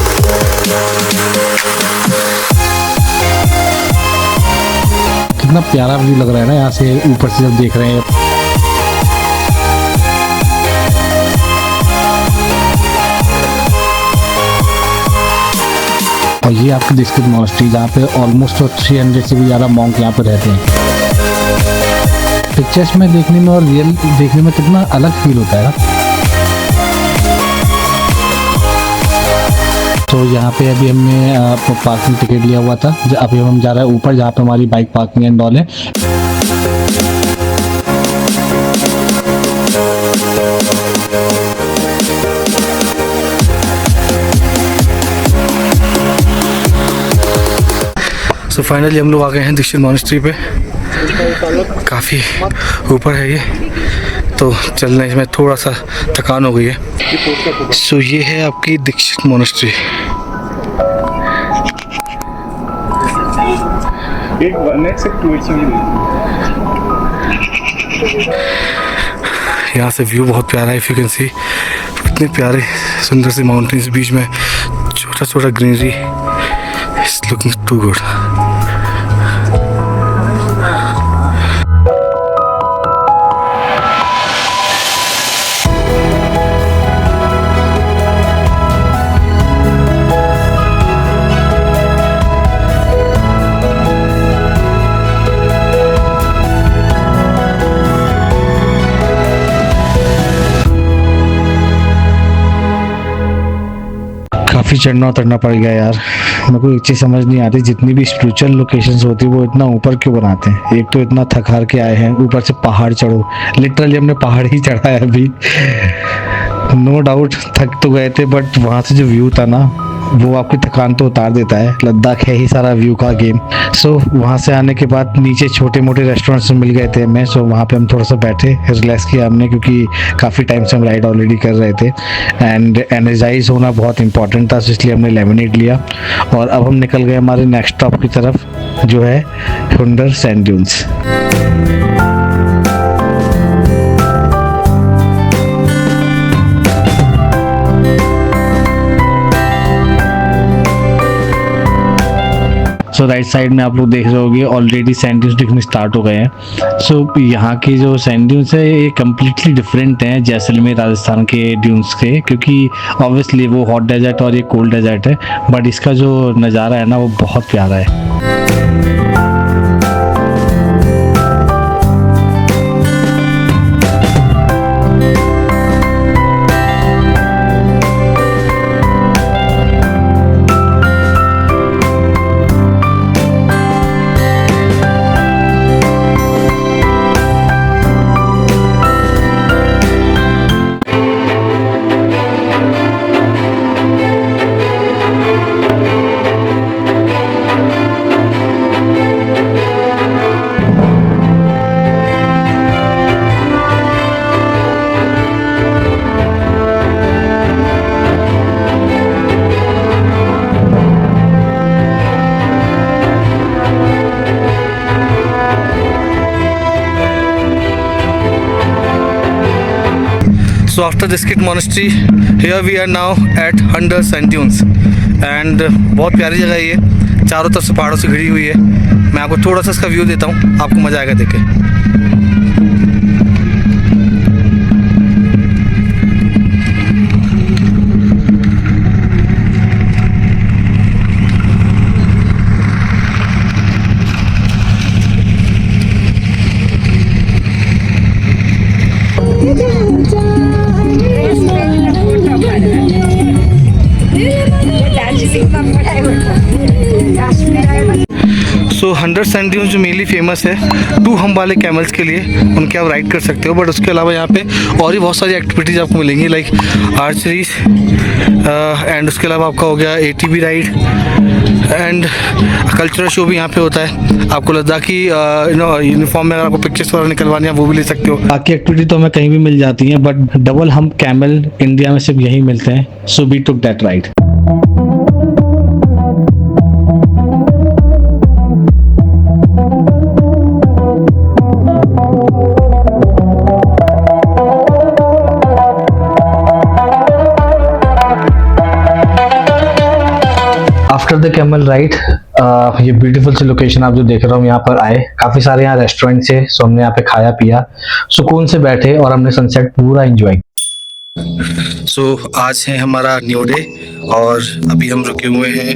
कितना प्यारा व्यू लग रहा है ना यहाँ से ऊपर से जब देख रहे हैं। और ये आपकी दीक्षित मॉनेस्ट्री जहाँ पे ऑलमोस्ट 300 से भी ज़्यादा मॉन्क यहाँ पे रहते हैं। पिक्चर्स में देखने में और रियल देखने में कितना अलग फील होता है। तो यहाँ पे अभी हमने पार्किंग टिकट लिया हुआ था। अभी हम जा रहे हैं ऊपर जहाँ पे हमारी बाइक पार्किंग एंड ऑल है। सो फाइनली हम लोग आ गए हैं दीक्षित मॉनेस्ट्री पे। काफ़ी ऊपर है ये, तो चलने में थोड़ा सा थकान हो गई है। सो ये है आपकी दीक्षित मॉनेस्ट्री। यहाँ से व्यू बहुत प्यारा है। इफ यू कैन सी, इतने प्यारे सुंदर से माउंटेन्स, बीच में छोटा छोटा greenery. It's looking too good. काफ़ी चढ़ना उतरना पड़ गया यार। मेरे को एक चीज़ समझ नहीं आती, जितनी भी स्पिरिचुअल लोकेशंस होती है वो इतना ऊपर क्यों बनाते हैं। एक तो इतना थक हार के आए हैं, ऊपर से पहाड़ चढ़ो। लिटरली हमने पहाड़ ही चढ़ा है अभी। नो डाउट थक तो गए थे, बट वहाँ से जो व्यू था ना, वो आपकी थकान तो उतार देता है। लद्दाख है ही सारा व्यू का गेम। सो वहाँ से आने के बाद नीचे छोटे मोटे रेस्टोरेंट्स मिल गए थे हमें। सो वहाँ पे हम थोड़ा सा बैठे, रिलैक्स किया हमने, क्योंकि काफ़ी टाइम से हम राइड ऑलरेडी कर रहे थे एंड एनर्जाइज होना बहुत इंपॉर्टेंट था। इसलिए हमने लेमनेड लिया और अब हम निकल गए हमारे नेक्स्ट स्टॉप की तरफ, जो है हुंडर सैंड ड्यून्स। सो राइट साइड में आप लोग देख रहे होंगे ऑलरेडी सैंड ड्यून्स दिखने स्टार्ट हो गए हैं। सो यहाँ के जो सैंड ड्यून्स है ये कम्प्लीटली डिफरेंट हैं जैसलमेर राजस्थान के ड्यून्स के, क्योंकि ऑब्वियसली वो हॉट डेजर्ट और ये कोल्ड डेजर्ट है, बट इसका जो नज़ारा है ना वो बहुत प्यारा है। So after Dishkit Monastery, here we are now at Hunder Sand Dunes and बहुत प्यारी जगह है ये, चारों तरफ से पहाड़ों से घिरी हुई है। मैं आपको थोड़ा सा इसका व्यू देता हूँ, आपको मज़ा आएगा देख के। सो हंडर सैंड ड्यून्स जो मेनली फेमस है 2 हम वाले कैमल्स के लिए, उनके आप राइड कर सकते हो, बट उसके अलावा यहाँ पे और भी बहुत सारी एक्टिविटीज़ आपको मिलेंगी, लाइक आर्चरीज एंड उसके अलावा आपका हो गया ATV ride and cultural show भी यहाँ पे होता है। आपको लद्दाखी यूनिफॉर्म में अगर आपको पिक्चर्स वगैरह निकलवानी है वो भी ले सकते हो। बाकी एक्टिविटी तो हमें कहीं भी मिल जाती हैं, बट डबल हम कैमल इंडिया में सिर्फ यही मिलते हैं। So we took that ride. After the camel ride ये ब्यूटीफुल सी लोकेशन आप जो देख रहे हो, यहाँ पर आए, काफ़ी सारे यहाँ रेस्टोरेंट थे। सो हमने यहाँ पे खाया पिया, सुकून से बैठे और हमने सनसेट पूरा एंजॉय। सो आज है हमारा न्यू डे और अभी हम रुके हुए हैं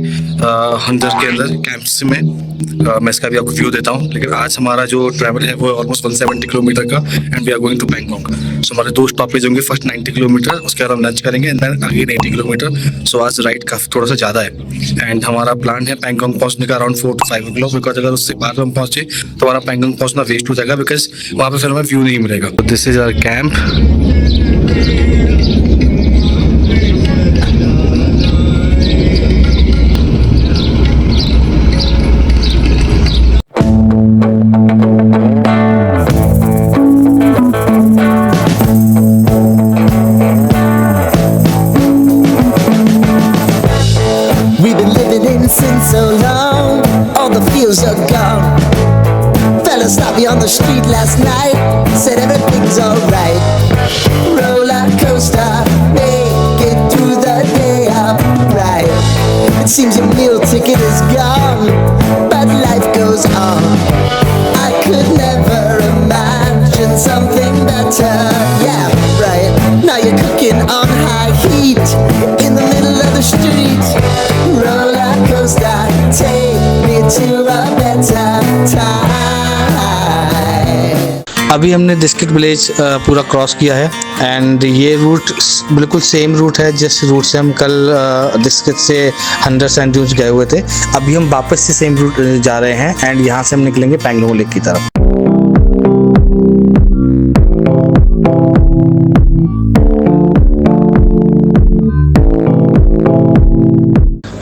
हंदर के अंदर कैंप्स में। मैं इसका भी आपको व्यू देता हूँ। लेकिन आज हमारा जो ट्रैवल है वो ऑलमोस्ट 170 किलोमीटर का and we are going to Pangong. So हमारे 2 स्टॉपेज होंगे, फर्स्ट 90 किलोमीटर, उसके बाद हम लंच करेंगे एंड देन अगेन 80 किलोमीटर। सो आज राइड काफ़ी थोड़ा सा ज़्यादा है एंड हमारा प्लान है पैंगोंग पहुँचने का अराउंड 4 to 5 o'clock, बिकॉज अगर उससे बाद हम पहुँचे तो हमारा पैंगोंग पहुँचना वेस्ट हो जाएगा बिकॉज वहाँ पर फिर हमें व्यू नहीं मिलेगा। This is our camp. We've been living in sin so long, all the feels are gone. Fella stopped me on the street last night, said everything's alright. Roller coaster, make it through the day upright. It seems your meal ticket is gone, but life goes on. I could never imagine something better. Yeah, right. Now you're cooking on high heat in the middle of the street. Roller coaster, take me to a better time. अभी हमने district village पूरा cross किया है and ये root बिल्कुल same root है जिस root से हम कल डिस्ट्रिक्ट से 100 सैंड ड्यून्स गए हुए थे। अभी हम वापस से सेम रूट जा रहे हैं एंड यहाँ से हम निकलेंगे पैंगोंग लेक की तरफ।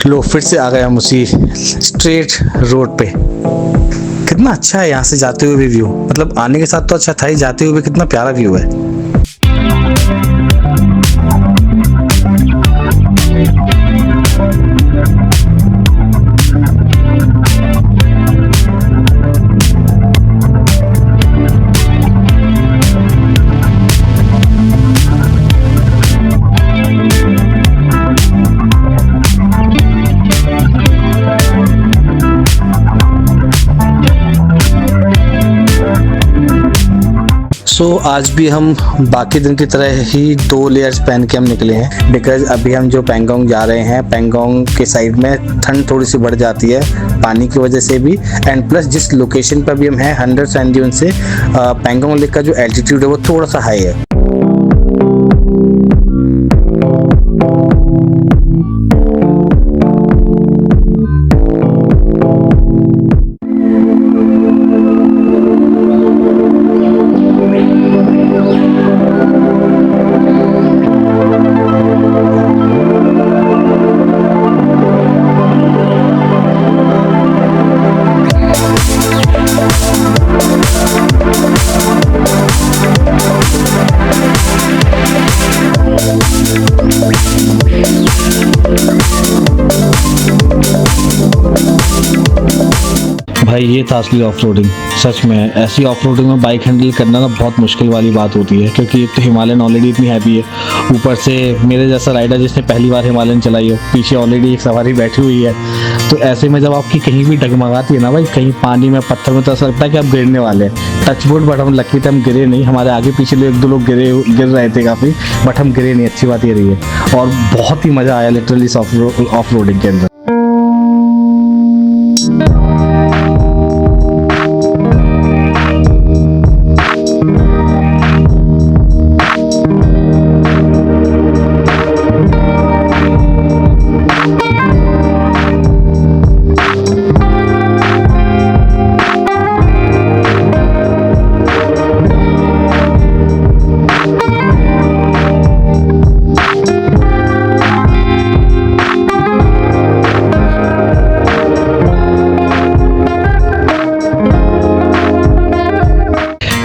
लो फिर से आ गए हम उसी स्ट्रेट रोड पे। कितना अच्छा है यहाँ से जाते हुए भी व्यू, मतलब आने के साथ तो अच्छा था ही, जाते हुए भी कितना प्यारा व्यू है। सो आज भी हम बाकी दिन की तरह ही 2 लेयर्स पहन के हम निकले हैं बिकॉज अभी हम जो पैंगोंग जा रहे हैं, पैंगोंग के साइड में ठंड थोड़ी सी बढ़ जाती है पानी की वजह से भी एंड प्लस जिस लोकेशन पर भी हम हैं 100 सैंड ड्यून से पैंगोंग लेक का जो एल्टीट्यूड है वो थोड़ा सा हाई है। भाई ये था असली ऑफ रोडिंग। सच में ऐसी ऑफ रोडिंग में बाइक हैंडल करना ना बहुत मुश्किल वाली बात होती है क्योंकि एक तो हिमालयन ऑलरेडी इतनी हैवी है, ऊपर से मेरे जैसा राइडर जिसने पहली बार हिमालयन चलाई हो, पीछे ऑलरेडी एक सवारी बैठी हुई है। तो ऐसे में जब आपकी कहीं भी डगमगाती है ना भाई, कहीं पानी में पत्थर में, तो ऐसा लगता है कि आप गिरने वाले हैं। टचवुड, बट हम लकी थे हम गिरे नहीं। हमारे आगे पीछे 1-2 लोग गिर रहे थे काफ़ी, बट हम गिरे नहीं। अच्छी बात ये रही है और बहुत ही मज़ा आया लिटरली इस ऑफ रोडिंग के अंदर।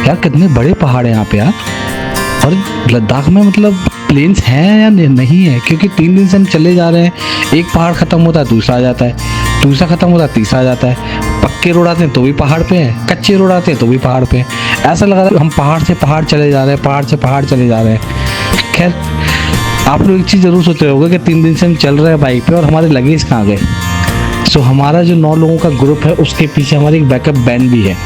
यार कितने बड़े पहाड़ हैं यहाँ पे यार। और लद्दाख में मतलब प्लेन्स हैं या नहीं है, क्योंकि 3 दिन से हम चले जा रहे हैं। एक पहाड़ खत्म होता है दूसरा आ जाता है, दूसरा खत्म होता है तीसरा आ जाता है। पक्के रोड आते हैं तो भी पहाड़ पे हैं, कच्चे रोड आते हैं तो भी पहाड़ पे हैं। ऐसा लगा हम पहाड़ से पहाड़ चले जा रहे हैं, पहाड़ से पहाड़ चले जा रहे हैं। खैर आप लोग एक चीज़ ज़रूर सोच रहे होगे कि 3 दिन से हम चल रहे हैं बाइक पे और हमारे लगेज कहाँ गए। सो हमारा जो 9 लोगों का ग्रुप है उसके पीछे हमारी एक बैकअप बैंड भी है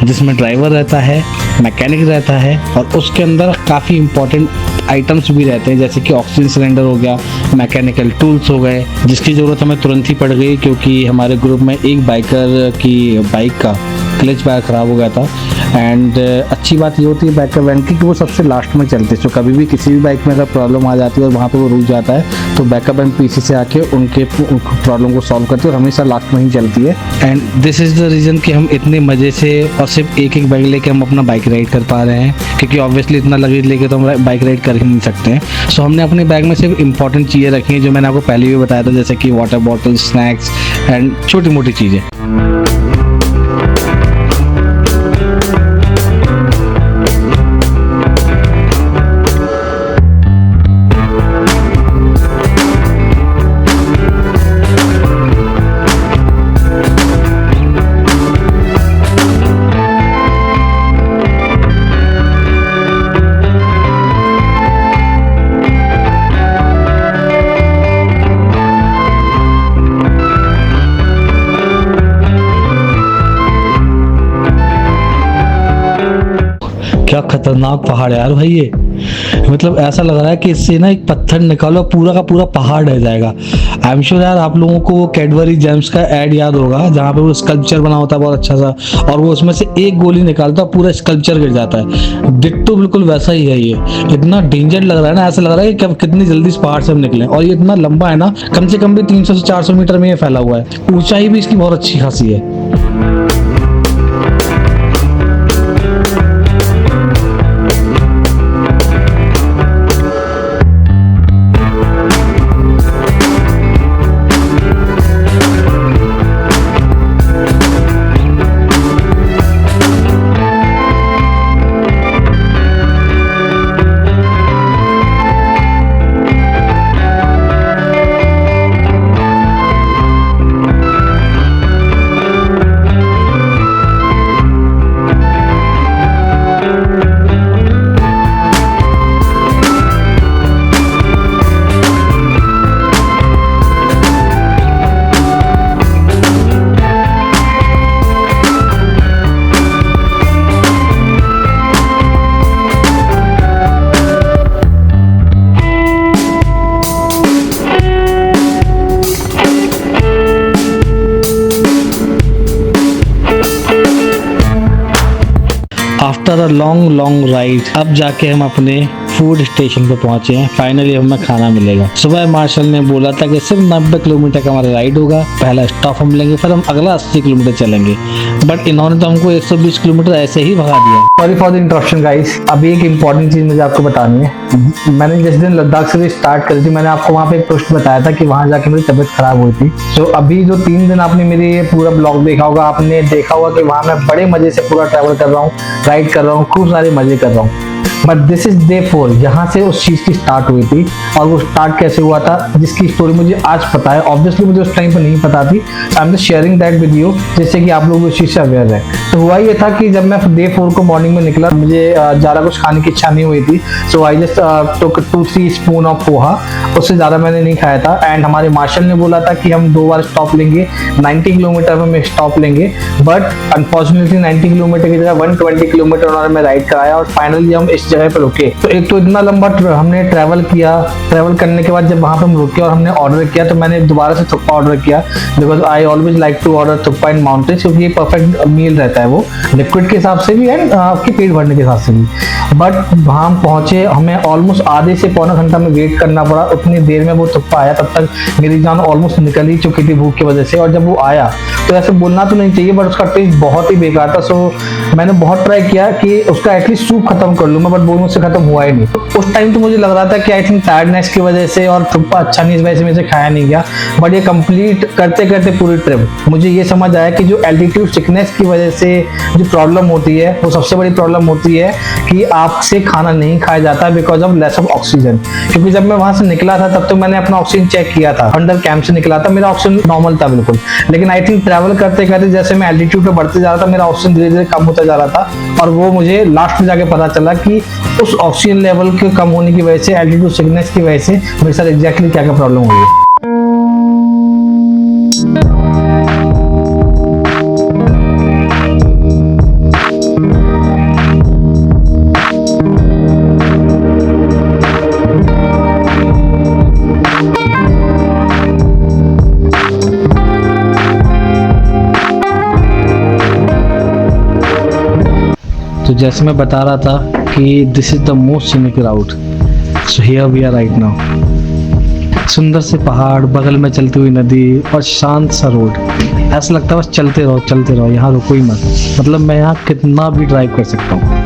जिसमें ड्राइवर रहता है, मैकेनिक रहता है और उसके अंदर काफ़ी इंपॉर्टेंट आइटम्स भी रहते हैं, जैसे कि ऑक्सीजन सिलेंडर हो गया, मैकेनिकल टूल्स हो गए, जिसकी ज़रूरत हमें तुरंत ही पड़ गई क्योंकि हमारे ग्रुप में एक बाइकर की बाइक का क्लच बार ख़राब हो गया था। एंड अच्छी बात ये होती है बैकअप वैन की कि वो सबसे लास्ट में चलते हैं, तो कभी भी किसी भी बाइक में अगर प्रॉब्लम आ जाती है और वहाँ पे वो रुक जाता है तो बैकअप वैन पीछे से आके उनके प्रॉब्लम को सॉल्व करती है और हमेशा लास्ट में ही चलती है। And this is the reason कि हम इतने मज़े से और सिर्फ एक एक बाइक लेके हम अपना बाइक राइड कर पा रहे हैं, क्योंकि ऑब्वियसली इतना लगेज लेके तो हम बाइक राइड कर ही नहीं सकते हैं। सो हमने अपने बैग में सिर्फ इंपॉर्टेंट चीज़ें रखी हैं जो मैंने आपको पहले भी बताया था, जैसे कि वाटर बॉटल, स्नैक्स एंड छोटी मोटी चीज़ें। क्या खतरनाक पहाड़ है यार भाई ये, मतलब ऐसा लग रहा है कि इससे ना एक पत्थर निकालो पूरा का पूरा पहाड़ रह जाएगा। आई एम श्योर यार आप लोगों को वो कैडबरी जेम्स का ऐड याद होगा जहाँ पे वो स्कल्पचर बना होता है बहुत अच्छा सा, और वो उसमें से एक गोली निकालता है पूरा स्कल्पचर गिर जाता है। डिट्टो बिल्कुल वैसा ही है ये, इतना डेंजर लग रहा है ना, ऐसा लग रहा है कि कितनी जल्दी इस पहाड़ से हम निकले। और ये इतना लंबा है ना, कम से कम भी 300 से 400 मीटर में ये फैला हुआ है, ऊंचाई भी इसकी बहुत अच्छी खासी है। आफ्टर अ लॉन्ग राइड अब जाके हम अपने फूड स्टेशन पे पहुंचे हैं। फाइनली हमें खाना मिलेगा। सुबह मार्शल ने बोला था कि सिर्फ 90 किलोमीटर का हमारा राइड होगा, पहला स्टॉप हम लेंगे, फिर हम अगला 80 किलोमीटर चलेंगे, बट इन्होंने तो हमको 120 किलोमीटर ऐसे ही भगा दिया। Sorry for the interruption guys. अभी एक इम्पॉर्टेंट चीज मुझे आपको बतानी है। मैंने जिस दिन लद्दाख से स्टार्ट करी थी, मैंने आपको वहाँ पे एक पोस्ट बताया था कि वहाँ जाके मेरी तबीयत खराब हुई थी। तो अभी जो 3 दिन आपने मेरी पूरा ब्लॉग देखा होगा, आपने देखा होगा कि वहाँ मैं बड़े मजे से पूरा ट्रैवल कर रहा हूँ, राइड कर रहा हूँ, खूब सारे मजे कर रहा हूँ। बट दिस इज डे 4, यहाँ से उस चीज़ की स्टार्ट हुई थी। और वो स्टार्ट कैसे हुआ था, जिसकी स्टोरी मुझे आज पता है। ऑब्वियसली मुझे उस टाइम पर नहीं पता थी। I am just sharing that with you, जिससे कि आप लोग उस चीज़ से अवेयर है। तो हुआ ये था कि जब मैं डे 4 को मॉर्निंग में निकला, मुझे ज़्यादा कुछ खाने की इच्छा नहीं हुई थी। So I just took 2-3 spoon of poha, उससे ज़्यादा मैंने नहीं खाया था। एंड हमारे मार्शल ने बोला था कि हम 2 बार स्टॉप लेंगे, 90 किलोमीटर में स्टॉप लेंगे। बट अनफॉर्चुनेटली 90 किलोमीटर की जगह 120 किलोमीटर उन्होंने हमें राइड कराया और फाइनली हम इस जगह पर रुके। तो एक तो इतना लंबा हमने ट्रैवल किया, ट्रैवल करने के बाद जब वहाँ पे हम रुके और हमने ऑर्डर किया, तो मैंने दोबारा से थुक्पा ऑर्डर किया, because I always like to order thukpa in mountains, क्योंकि ये परफेक्ट मील रहता है, वो लिक्विड के हिसाब से भी एंड आपके पेट भरने के हिसाब से भी। बट वहाँ हम पहुँचे, हमें ऑलमोस्ट आधे से पौना घंटा में वेट करना पड़ा। उतनी देर में वो थुक्पा आया, तब तक मेरी जान ऑलमोस्ट निकल ही चुकी थी भूख की वजह से। और जब वो आया तो ऐसे बोलना तो नहीं चाहिए, बट उसका टेस्ट बहुत ही बेकार था। सो मैंने बहुत ट्राई किया कि उसका एटलीस्ट सूप खत्म कर लूँ मैं, बट वो मुझसे खत्म हुआ ही नहीं। उस टाइम तो मुझे लग रहा था कि आई थिंक टायर्डनेस की वजह से और थुक्पा अच्छा नहीं, इस वजह से मुझे खाया नहीं गया। बट ये कंप्लीट करते करते पूरी ट्रिप मुझे ये समझ आया कि जो एल्टीट्यूड सिकनेस की वजह से जो प्रॉब्लम होती है, वो सबसे बड़ी प्रॉब्लम होती है कि आपसे खाना नहीं खाया जाता because of less of oxygen. क्योंकि जब मैं वहां से निकला था, तब तो मैंने अपना ऑक्सीजन चेक किया था, अंडर कैंप से निकला था, मेरा ऑक्सीजन नॉर्मल था बिल्कुल। लेकिन आई थिंक ट्रैवल करते करते जैसे मैं एल्टीट्यूड पे बढ़ते जा रहा था, मेरा ऑक्सीजन धीरे धीरे कम होता जा रहा था। और वो मुझे लास्ट में जाके पता चला कि उस ऑक्सीजन लेवल के कम होने की वजह से, एल्टीट्यूड सिकनेस की वजह से मेरे साथ एग्जैक्टली क्या क्या प्रॉब्लम हुई है। तो जैसे मैं बता रहा था कि this is the most scenic route, so here we are right now. सुंदर से पहाड़, बगल में चलती हुई नदी और शांत सा रोड। ऐसा लगता है बस चलते रहो, यहाँ रुको ही मत। मतलब मैं यहाँ कितना भी ड्राइव कर सकता हूँ।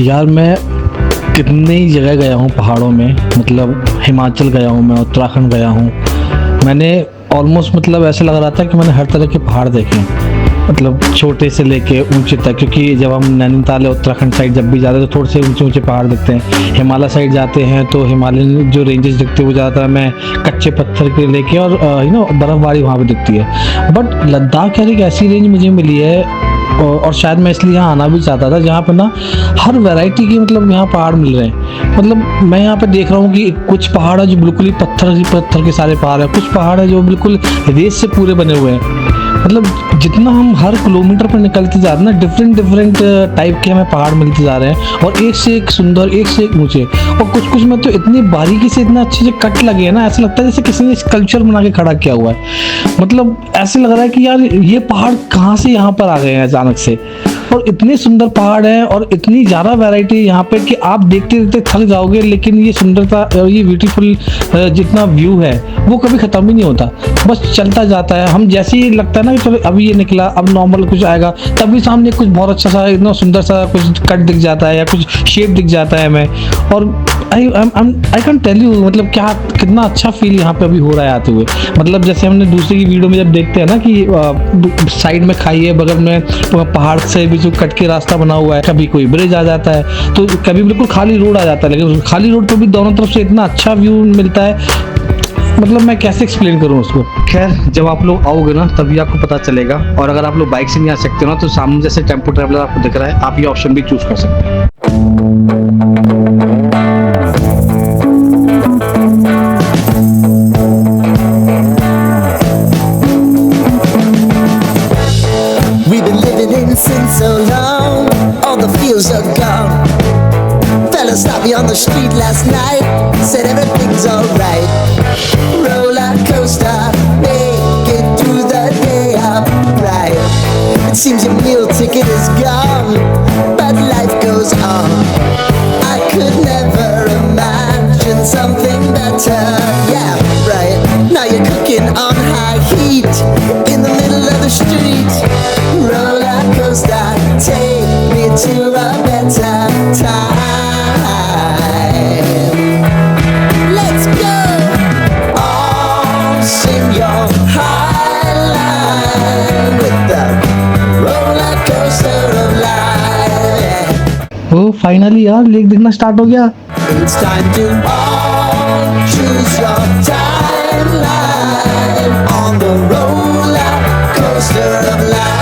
यार मैं कितनी जगह गया हूँ पहाड़ों में, मतलब हिमाचल गया हूँ मैं, उत्तराखंड गया हूँ मैंने। ऑलमोस्ट मतलब ऐसा लग रहा था कि मैंने हर तरह के पहाड़ देखे हैं, मतलब छोटे से लेके ऊंचे तक। क्योंकि जब हम नैनीताल या उत्तराखंड साइड जब भी जाते हैं तो थोड़े से ऊंचे ऊंचे पहाड़ दिखते हैं। हिमालय साइड जाते हैं तो हिमालयन जो रेंजेस दिखते हैं वो ज़्यादातर मैं कच्चे पत्थर के लेके और बर्फ़बारी वहाँ पे दिखती है। बट लद्दाख यार एक ऐसी रेंज मुझे मिली है, और शायद मैं इसलिए यहाँ आना भी चाहता था, जहाँ पे ना हर वैरायटी के मतलब यहाँ पहाड़ मिल रहे हैं। मतलब मैं यहाँ पे देख रहा हूँ कि कुछ पहाड़ है जो बिल्कुल ही पत्थर के सारे पहाड़ है, कुछ पहाड़ है जो बिल्कुल रेत से पूरे बने हुए हैं। मतलब जितना हम हर किलोमीटर पर निकलते जा रहे हैं ना, डिफरेंट टाइप के हमें पहाड़ मिलते जा रहे हैं, और एक से एक सुंदर, एक से एक ऊंचे। और कुछ में तो इतनी बारीकी से इतना अच्छे से कट लगे हैं ना, ऐसा लगता है जैसे किसी ने स्कल्पचर बना के खड़ा किया हुआ है। मतलब ऐसे लग रहा है कि यार ये पहाड़ कहाँ से यहाँ पर आ गए हैं अचानक से। और इतने सुंदर पहाड़ हैं और इतनी ज़्यादा वैरायटी है यहाँ पे कि आप देखते देखते थक जाओगे, लेकिन ये सुंदरता और ये ब्यूटीफुल जितना व्यू है वो कभी ख़त्म ही नहीं होता, बस चलता जाता है। हम जैसे ही लगता है ना कि चलो अभी ये निकला, अब नॉर्मल कुछ आएगा, तभी सामने कुछ बहुत अच्छा सा इतना सुंदर सा कुछ कट दिख जाता है या कुछ शेप दिख जाता है हमें। और आई कैन टेल यू मतलब क्या कितना अच्छा फील यहाँ पे अभी हो रहा है आते हुए। मतलब जैसे हमने दूसरी की वीडियो में जब देखते हैं ना कि साइड में खाई है, बगल में पहाड़ से भी जो कट के रास्ता बना हुआ है, कभी कोई ब्रिज आ जाता है तो कभी बिल्कुल खाली रोड आ जाता है, लेकिन खाली रोड पर भी दोनों तरफ से इतना अच्छा व्यू मिलता है, मतलब मैं कैसे एक्सप्लेन करूँ उसको। खैर जब आप लोग आओगे ना तभी आपको पता चलेगा। और अगर आप लोग बाइक से नहीं आ सकते हो ना तो सामने जैसे टेम्पो ट्रैवलर आपको दिख रहा है, आप ये ऑप्शन भी चूज कर सकते हैं। We've been living in sin so long, all the feels are gone. Fella stopped me on the street last night, said everything's alright. Roller coaster, make it through the day upright. It seems your meal ticket is gone, but life goes on. I could never imagine something better. Yeah, right. Now you're cooking on high heat in the middle of the street. Roller coaster, take me to a better time. Let's go. All sing your high line with the roller coaster of life. Oh finally यार lake दिखना start हो गया। It's time to all choose your timeline on the roller coaster of life.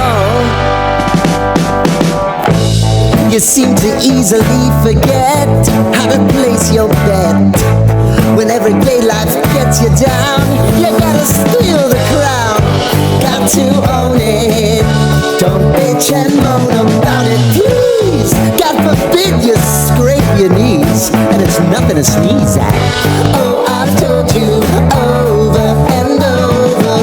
Oh, you seem to easily forget how to place your bet. When every day life gets you down, you gotta steal the crown. Got to own it. Don't bitch and moan about it, please. God forbid you scrape your knees, and it's nothing to sneeze at. Oh, I've told you over and over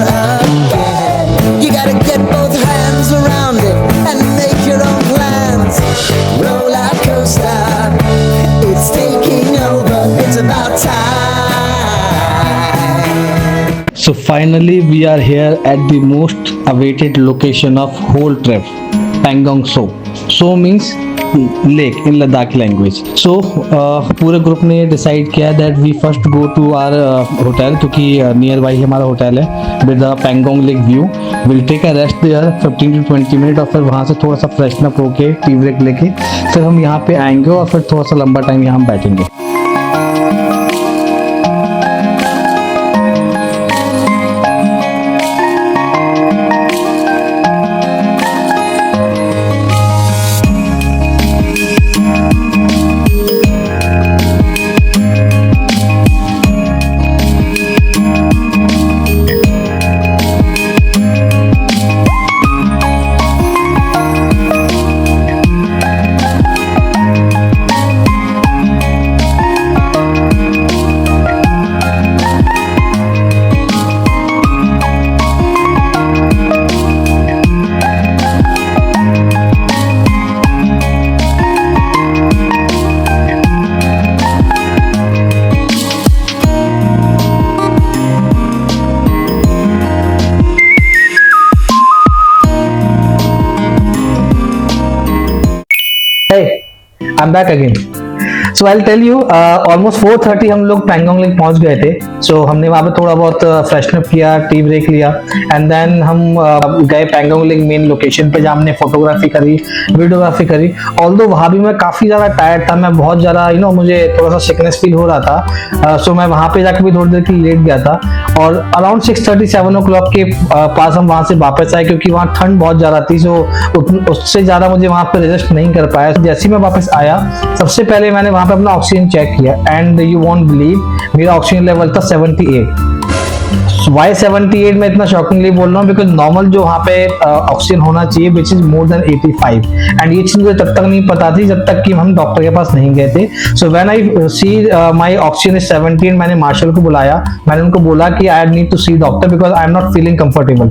again. You gotta get both hands around it and make your own plans. Roller coaster, it's taking over. It's about time. So finally we are here at the most awaited location of whole trip, Pangong So. So means lake in Ladakhi language. So पूरे group ने decide किया that we first go to our hotel, क्योंकि nearby हमारा hotel है with the Pangong lake view. Will take a rest there 15 to 20 minute और फिर वहाँ से थोड़ा सा फ्रेशन अप होके टी ब्रेक लेके फिर हम यहाँ पे आएंगे और फिर थोड़ा सा लंबा टाइम यहाँ हम बैठेंगे. Hey, I'm back again. So I'll tell you, almost 4:30 हम लोग पैंगोंग लेक पहुंच गए थे. So हमने वहाँ पे थोड़ा बहुत फ्रेशन अप किया, टी ब्रेक लिया एंड देन हम गए पैंगोंग लेक मेन लोकेशन पे जहाँ हमने फोटोग्राफी करी, वीडियोग्राफी करी. ऑल्दो वहाँ भी मैं काफ़ी ज़्यादा टायर्ड था, मैं बहुत ज़्यादा मुझे थोड़ा सा सिकनेस फील हो रहा था. सो मैं वहाँ पे जाकर भी थोड़ी देर के लिए लेट गया था और अराउंड 6:37 o'clock के पास हम वहाँ से वापस आए, क्योंकि वहाँ ठंड बहुत ज़्यादा थी. सो उससे ज़्यादा मुझे वहाँ पे रेस्ट नहीं कर पाया. जैसे ही मैं वापस आया सबसे पहले मैंने वहाँ पे अपना ऑक्सीजन चेक किया एंड यू वोंट बिलीव मेरा ऑक्सीजन लेवल था 78. वाई 78 में इतना शॉकिंगली बोल रहा हूँ बिकॉज नॉर्मल जो वहाँ पे ऑक्सीजन होना चाहिए which is more than 85 and ये चीज मुझे तब तक नहीं पता थी जब तक कि हम डॉक्टर के पास नहीं गए थे. So when I see my oxygen is 70, मैंने मार्शल को बुलाया, मैंने उनको बोला कि I need to see doctor because I am not feeling comfortable.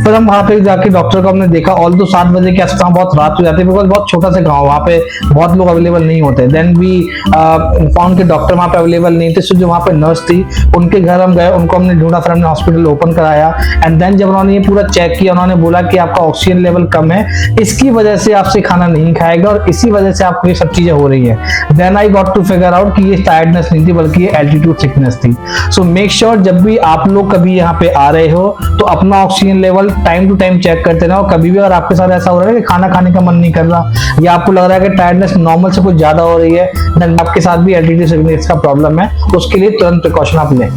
फिर हम वहाँ पे जाके डॉक्टर को हमने देखा. ऑल्दो 7 बजे के आसपास बहुत रात हो जाती है बिकॉज बहुत छोटा सा गाँव, वहाँ पे बहुत लोग अवेलेबल नहीं होते. देन वी फाउंड के डॉक्टर वहाँ पे अवेलेबल नहीं थे. सो जो वहाँ पे नर्स थी उनके घर हम गए, उनको हमने ढूंढा, फिर हमने हॉस्पिटल ओपन कराया एंड देन जब उन्होंने ये पूरा चेक किया उन्होंने बोला कि आपका ऑक्सीजन लेवल कम है, इसकी वजह से आपसे खाना नहीं खाएगा और इसी वजह से आपको ये सब चीजें हो रही है. Then I got to figure out कि ये टायर्डनेस नहीं थी बल्कि ये एल्टीट्यूड सिकनेस थी. सो मेक श्योर जब भी आप लोग कभी यहाँ पे आ रहे हो तो अपना oxygen level time to time check करते रहो. कभी भी अगर आपके साथ ऐसा हो रहा है कि खाना खाने का मन नहीं कर रहा या आपको लग रहा है कि टायर्डनेस नॉर्मल से कुछ ज्यादा हो रही है, देन आपके साथ भी एल्टीट्यूड सिकनेस का प्रॉब्लम है, उसके लिए तुरंत प्रिकॉशन आप लें.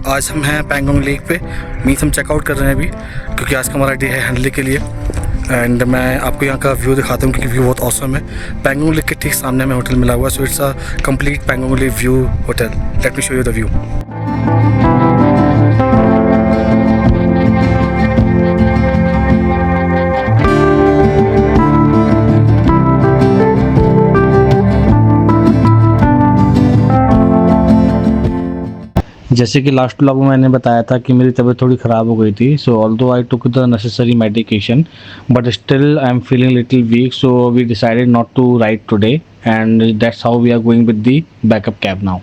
आज हम हैं पैंगोंग लेक पे. मीन्स हम चेकआउट कर रहे हैं अभी क्योंकि आज का हमारा डे है हैंडलिंग के लिए. एंड मैं आपको यहाँ का व्यू दिखाता हूँ क्योंकि व्यू बहुत ऑसम है. पैंगोंग लेक के ठीक सामने हमें होटल मिला हुआ है. So it's a complete Pangong lake view hotel. Let me show you the view. जैसे कि लास्ट व्लॉग में मैंने बताया था कि मेरी तबीयत थोड़ी ख़राब हो गई थी. So although I took the necessary medication but still I am feeling little weak. So we decided not to ride today and that's how we are going with the backup cab now.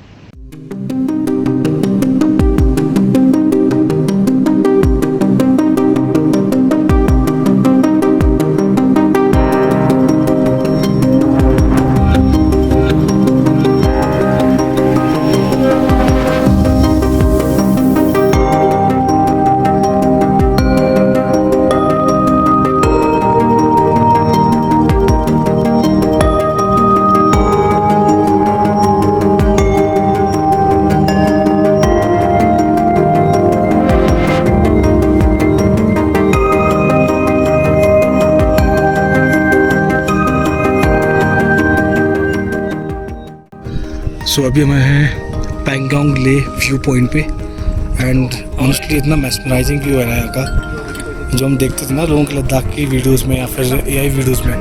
So अभी हम हैं Pangong lake view point पे and honestly इतना mesmerising view है ना यहाँ का. जो हम देखते थे ना लोगों के लद्दाख की वीडियोस में या फिर AI वीडियोस में,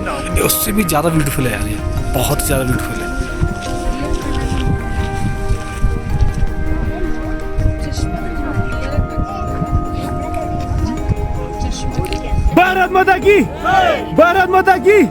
उससे भी ज़्यादा ब्यूटीफुल है यार. ये बहुत ही ज़्यादा ब्यूटीफुल है. भारत माता की, भारत माता की।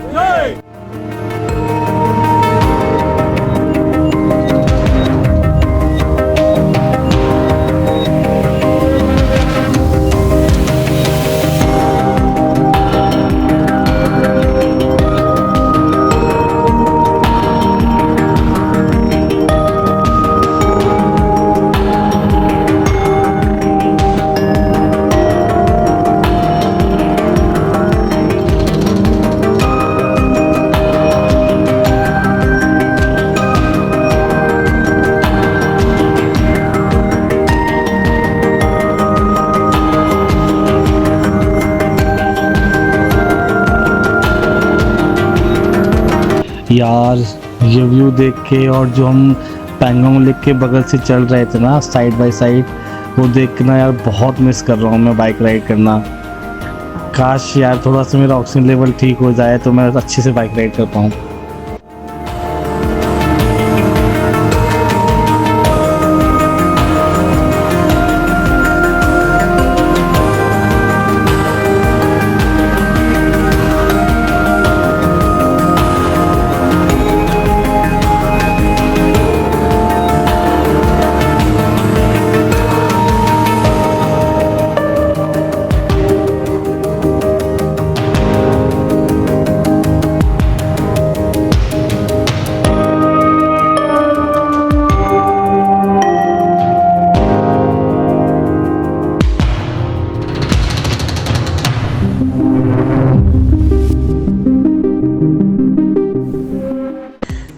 यार ये व्यू देख के और जो हम पैंगोंग लेक के बगल से चल रहे थे ना साइड बाय साइड, वो देख के ना यार बहुत मिस कर रहा हूँ मैं बाइक राइड करना। काश यार थोड़ा सा मेरा ऑक्सीजन लेवल ठीक हो जाए तो मैं अच्छे से बाइक राइड कर पाऊँ।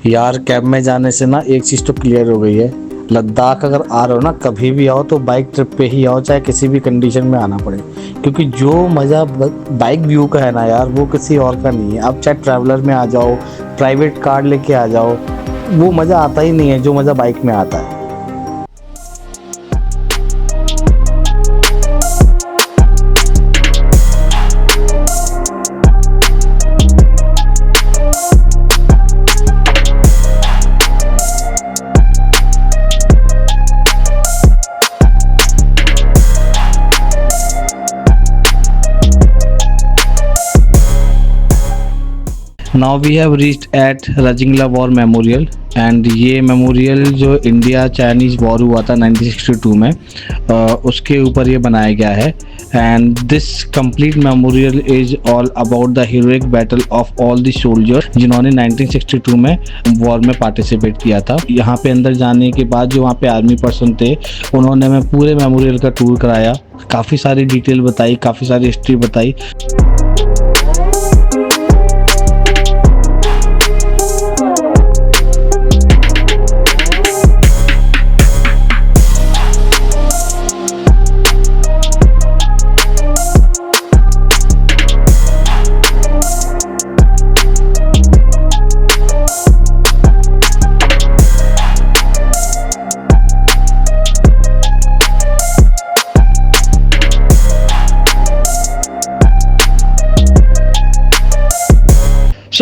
यार कैब में जाने से ना एक चीज़ तो क्लियर हो गई है, लद्दाख अगर आ रहे हो ना कभी भी आओ तो बाइक ट्रिप पे ही आओ, चाहे किसी भी कंडीशन में आना पड़े, क्योंकि जो मज़ा बाइक व्यू का है ना यार वो किसी और का नहीं है। आप चाहे ट्रैवलर में आ जाओ, प्राइवेट कार लेके आ जाओ, वो मज़ा आता ही नहीं है जो मज़ा बाइक में आता है। Now we have reached at Rezangla war memorial, and ये मेमोरियल जो इंडिया चाइनीज़ वॉर हुआ था 1962 में, उसके ऊपर ये बनाया गया है। And this complete memorial is all about the heroic battle of all the soldiers जिन्होंने 1962 में वॉर में पार्टिसिपेट किया था। यहाँ पे अंदर जाने के बाद जो वहाँ पे आर्मी पर्सन थे उन्होंने हमें पूरे मेमोरियल का टूर कराया, काफ़ी सारी डिटेल बताई, काफ़ी सारी हिस्ट्री बताई।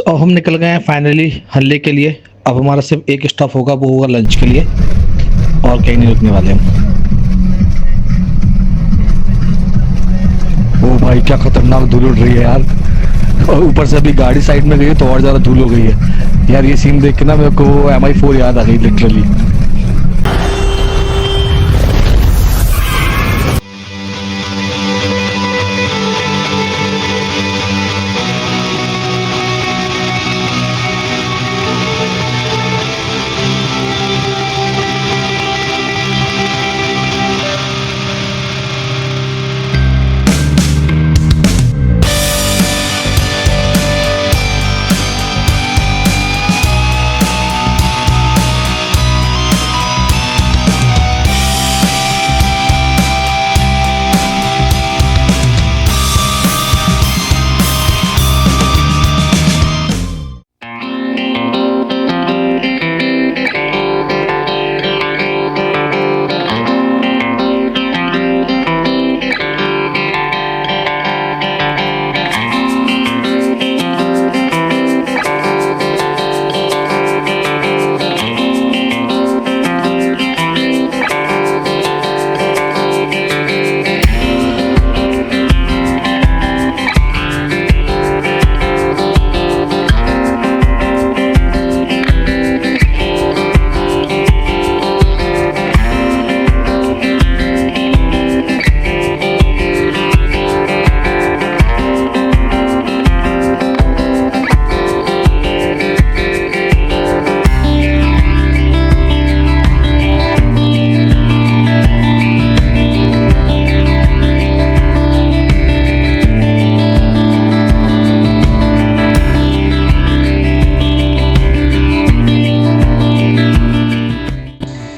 अब हम निकल गए हैं फाइनली हल्ले के लिए। अब हमारा सिर्फ एक स्टॉप होगा, वो होगा लंच के लिए, और कहीं नहीं रुकने वाले हम। ओ भाई क्या खतरनाक धूल उड़ रही है यार, और ऊपर से अभी गाड़ी साइड में गई है तो और ज़्यादा धूल हो गई है यार। ये सीन देख के ना मेरे को MI4 याद आ गई लिटरली।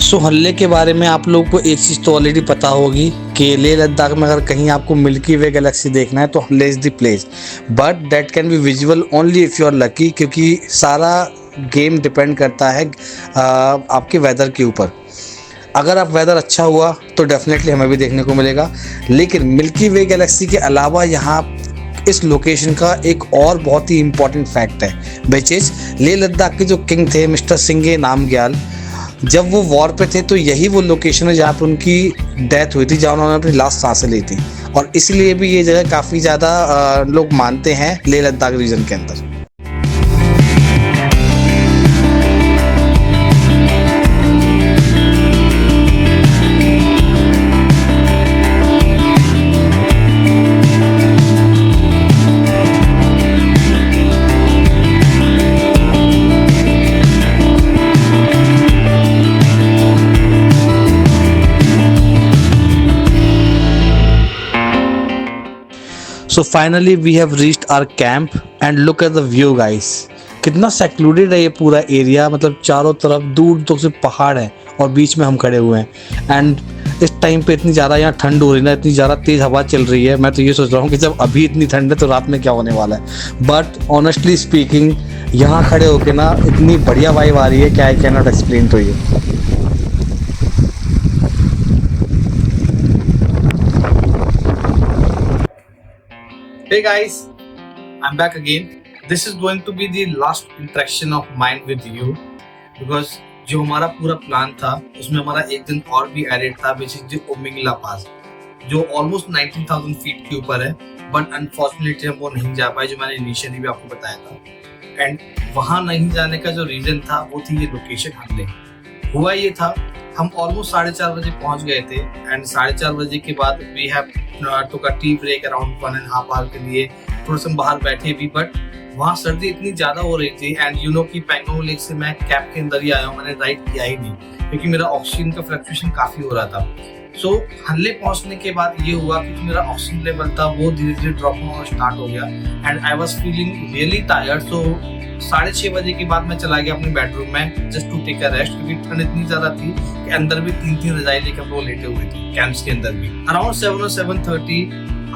सो हल्ले के बारे में आप लोगों को एक चीज़ तो ऑलरेडी पता होगी कि लेह लद्दाख में अगर कहीं आपको मिल्की वे गैलेक्सी देखना है तो Hanle is the place, but that can be visual only if you are lucky, क्योंकि सारा गेम डिपेंड करता है आपके वेदर के ऊपर। अगर आप वेदर अच्छा हुआ तो डेफिनेटली हमें भी देखने को मिलेगा, लेकिन मिल्की वे गैलेक्सी के अलावा यहाँ इस लोकेशन का एक और बहुत ही इम्पॉर्टेंट फैक्ट है, विच इज़ लेह लद्दाख के जो किंग थे मिस्टर सिंगे नामग्याल, जब वो वॉर पे थे तो यही वो लोकेशन है जहाँ पे उनकी डेथ हुई थी, जहाँ उन्होंने अपनी लास्ट सांसें ली थी, और इसलिए भी ये जगह काफ़ी ज़्यादा लोग मानते हैं लेह लद्दाख रीजन के अंदर। So finally we have reached our camp and look at the view guys, कितना सेक्लूडेड है ये पूरा एरिया, मतलब चारों तरफ दूर दूर से पहाड़ है और बीच में हम खड़े हुए हैं। एंड इस टाइम पे इतनी ज़्यादा यहाँ ठंड हो रही है ना, इतनी ज़्यादा तेज़ हवा चल रही है, मैं तो ये सोच रहा हूँ कि जब अभी इतनी ठंड है तो रात में क्या होने वाला है। बट ऑनेस्टली स्पीकिंग यहाँ खड़े होके ना इतनी बढ़िया वाइब आ रही है कि I can not explain to you. Hey guys, I'm back again. This is going to be the last interaction of mine with you because जो हमारा पूरा प्लान था उसमें हमारा एक दिन और भी एडेड था, which is the उमिंगला पास, जो ऑलमोस्ट 19,000 फीट के ऊपर है, बट अनफॉर्चुनेटली हम वो नहीं जा पाए, जो मैंने इनिशियली भी आपको बताया था। एंड वहाँ नहीं जाने का जो रीजन था वो थी ये लोकेशन हल्ले। हुआ ये था, हम ऑलमोस्ट 4:30 बजे पहुंच गए थे एंड 4:30 बजे के बाद we have took a tea break around 1.5 hour के लिए, थोड़ा सा बाहर बैठे भी, बट वहाँ सर्दी इतनी ज़्यादा हो रही थी। एंड यू नो कि पैंगोंग लेक से मैं कैब के अंदर ही आया हूँ, मैंने राइड किया ही नहीं क्योंकि मेरा ऑक्सीजन का फ्लक्चुएशन काफ़ी हो रहा था। सो हल्ले पहुंचने के बाद ये हुआ कि जो मेरा ऑक्सीजन लेवल था वो धीरे धीरे ड्रॉप होना स्टार्ट हो गया and I was feeling really tired. So 6:30 बजे के बाद मैं चला गया अपने बेडरूम में just to take a rest, क्योंकि ठंड इतनी ज्यादा थी कि अंदर भी 3 रजाई लेकर हम लोग लेटे हुए थे कैंप्स के अंदर भी। Around 7 or 7:30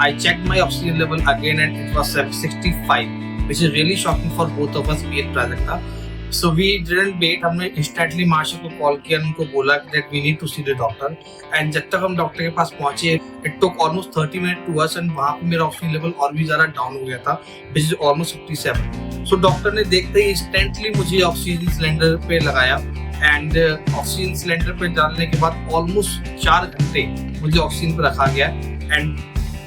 I check my oxygen level again and it was 65, which is really shocking for both of us, me and Prajakta. So we didn't wait, हमने इंस्टेंटली मार्शल को कॉल किया, उनको बोला that we need to see the doctor. And जब तक हम doctor के पास पहुंचे it took almost 30 minutes to us and वहाँ पे मेरा ऑक्सीजन लेवल और भी ज़्यादा डाउन हो गया था, which is almost 57. So doctor ने देखते ही इंस्टेंटली मुझे ऑक्सीजन सिलेंडर पे लगाया एंड ऑक्सीजन सिलेंडर पे डालने के बाद ऑलमोस्ट 4 घंटे मुझे ऑक्सीजन पे रखा गया एंड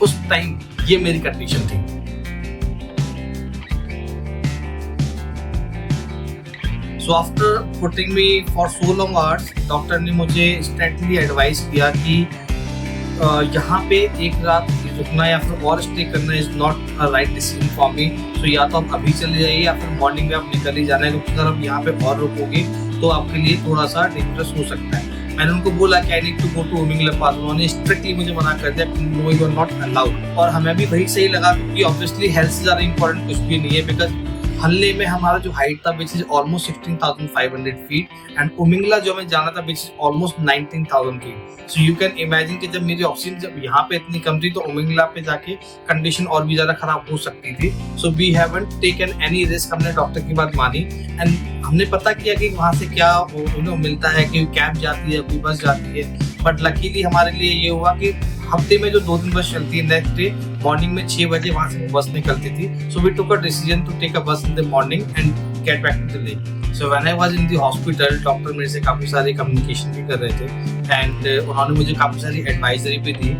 उस टाइम ये मेरी कंडीशन थी। So after putting me for so long hours, doctor ने मुझे इंस्टेंटली एडवाइस किया कि यहाँ पे एक रात रुकना या फिर और स्टे करना is not a right decision for me. So या तो आप अभी चले जाइए या फिर मॉर्निंग में आप निकल ही जाना है, क्योंकि अगर आप यहाँ पे और रुकोगे तो आपके लिए थोड़ा सा डेंजरस हो सकता है। मैंने उनको बोला कि I need to go to Umlingla pass, उन्होंने स्ट्रिक्टली मुझे मना कर दिया, no you are not allowed. और हमें भी वही सही लगा क्योंकि ऑब्वियसली हेल्थ से ज़्यादा इंपॉर्टेंट कुछ भी नहीं है, बिकॉज हल्ले में हमारा जो हाइट था which is almost 16,500 feet and Umlingla जो हमें जाना था which is almost 19,000 feet. So you can imagine कि जब मेरी ऑक्सीजन जब यहाँ पे इतनी कम थी तो उमिंगला पे जाके कंडीशन और भी ज्यादा खराब हो सकती थी। So we haven't taken any risk, हमने डॉक्टर की बात मानी एंड हमने पता किया कि वहाँ से क्या मिलता है, कि कैब जाती है, कोई बस जाती है, बट लकीली हमारे लिए ये हुआ कि हफ्ते में जो 2 दिन बस चलती है, नेक्स्ट डे मॉर्निंग में 6 बजे वहाँ से बस निकलती थी। So we took a decision to take a bus in the morning and get back to the lake. So when I was in the hospital, doctor मेरे से काफ़ी सारी कम्युनिकेशन भी कर रहे थे एंड उन्होंने मुझे काफ़ी सारी एडवाइजरी भी दी।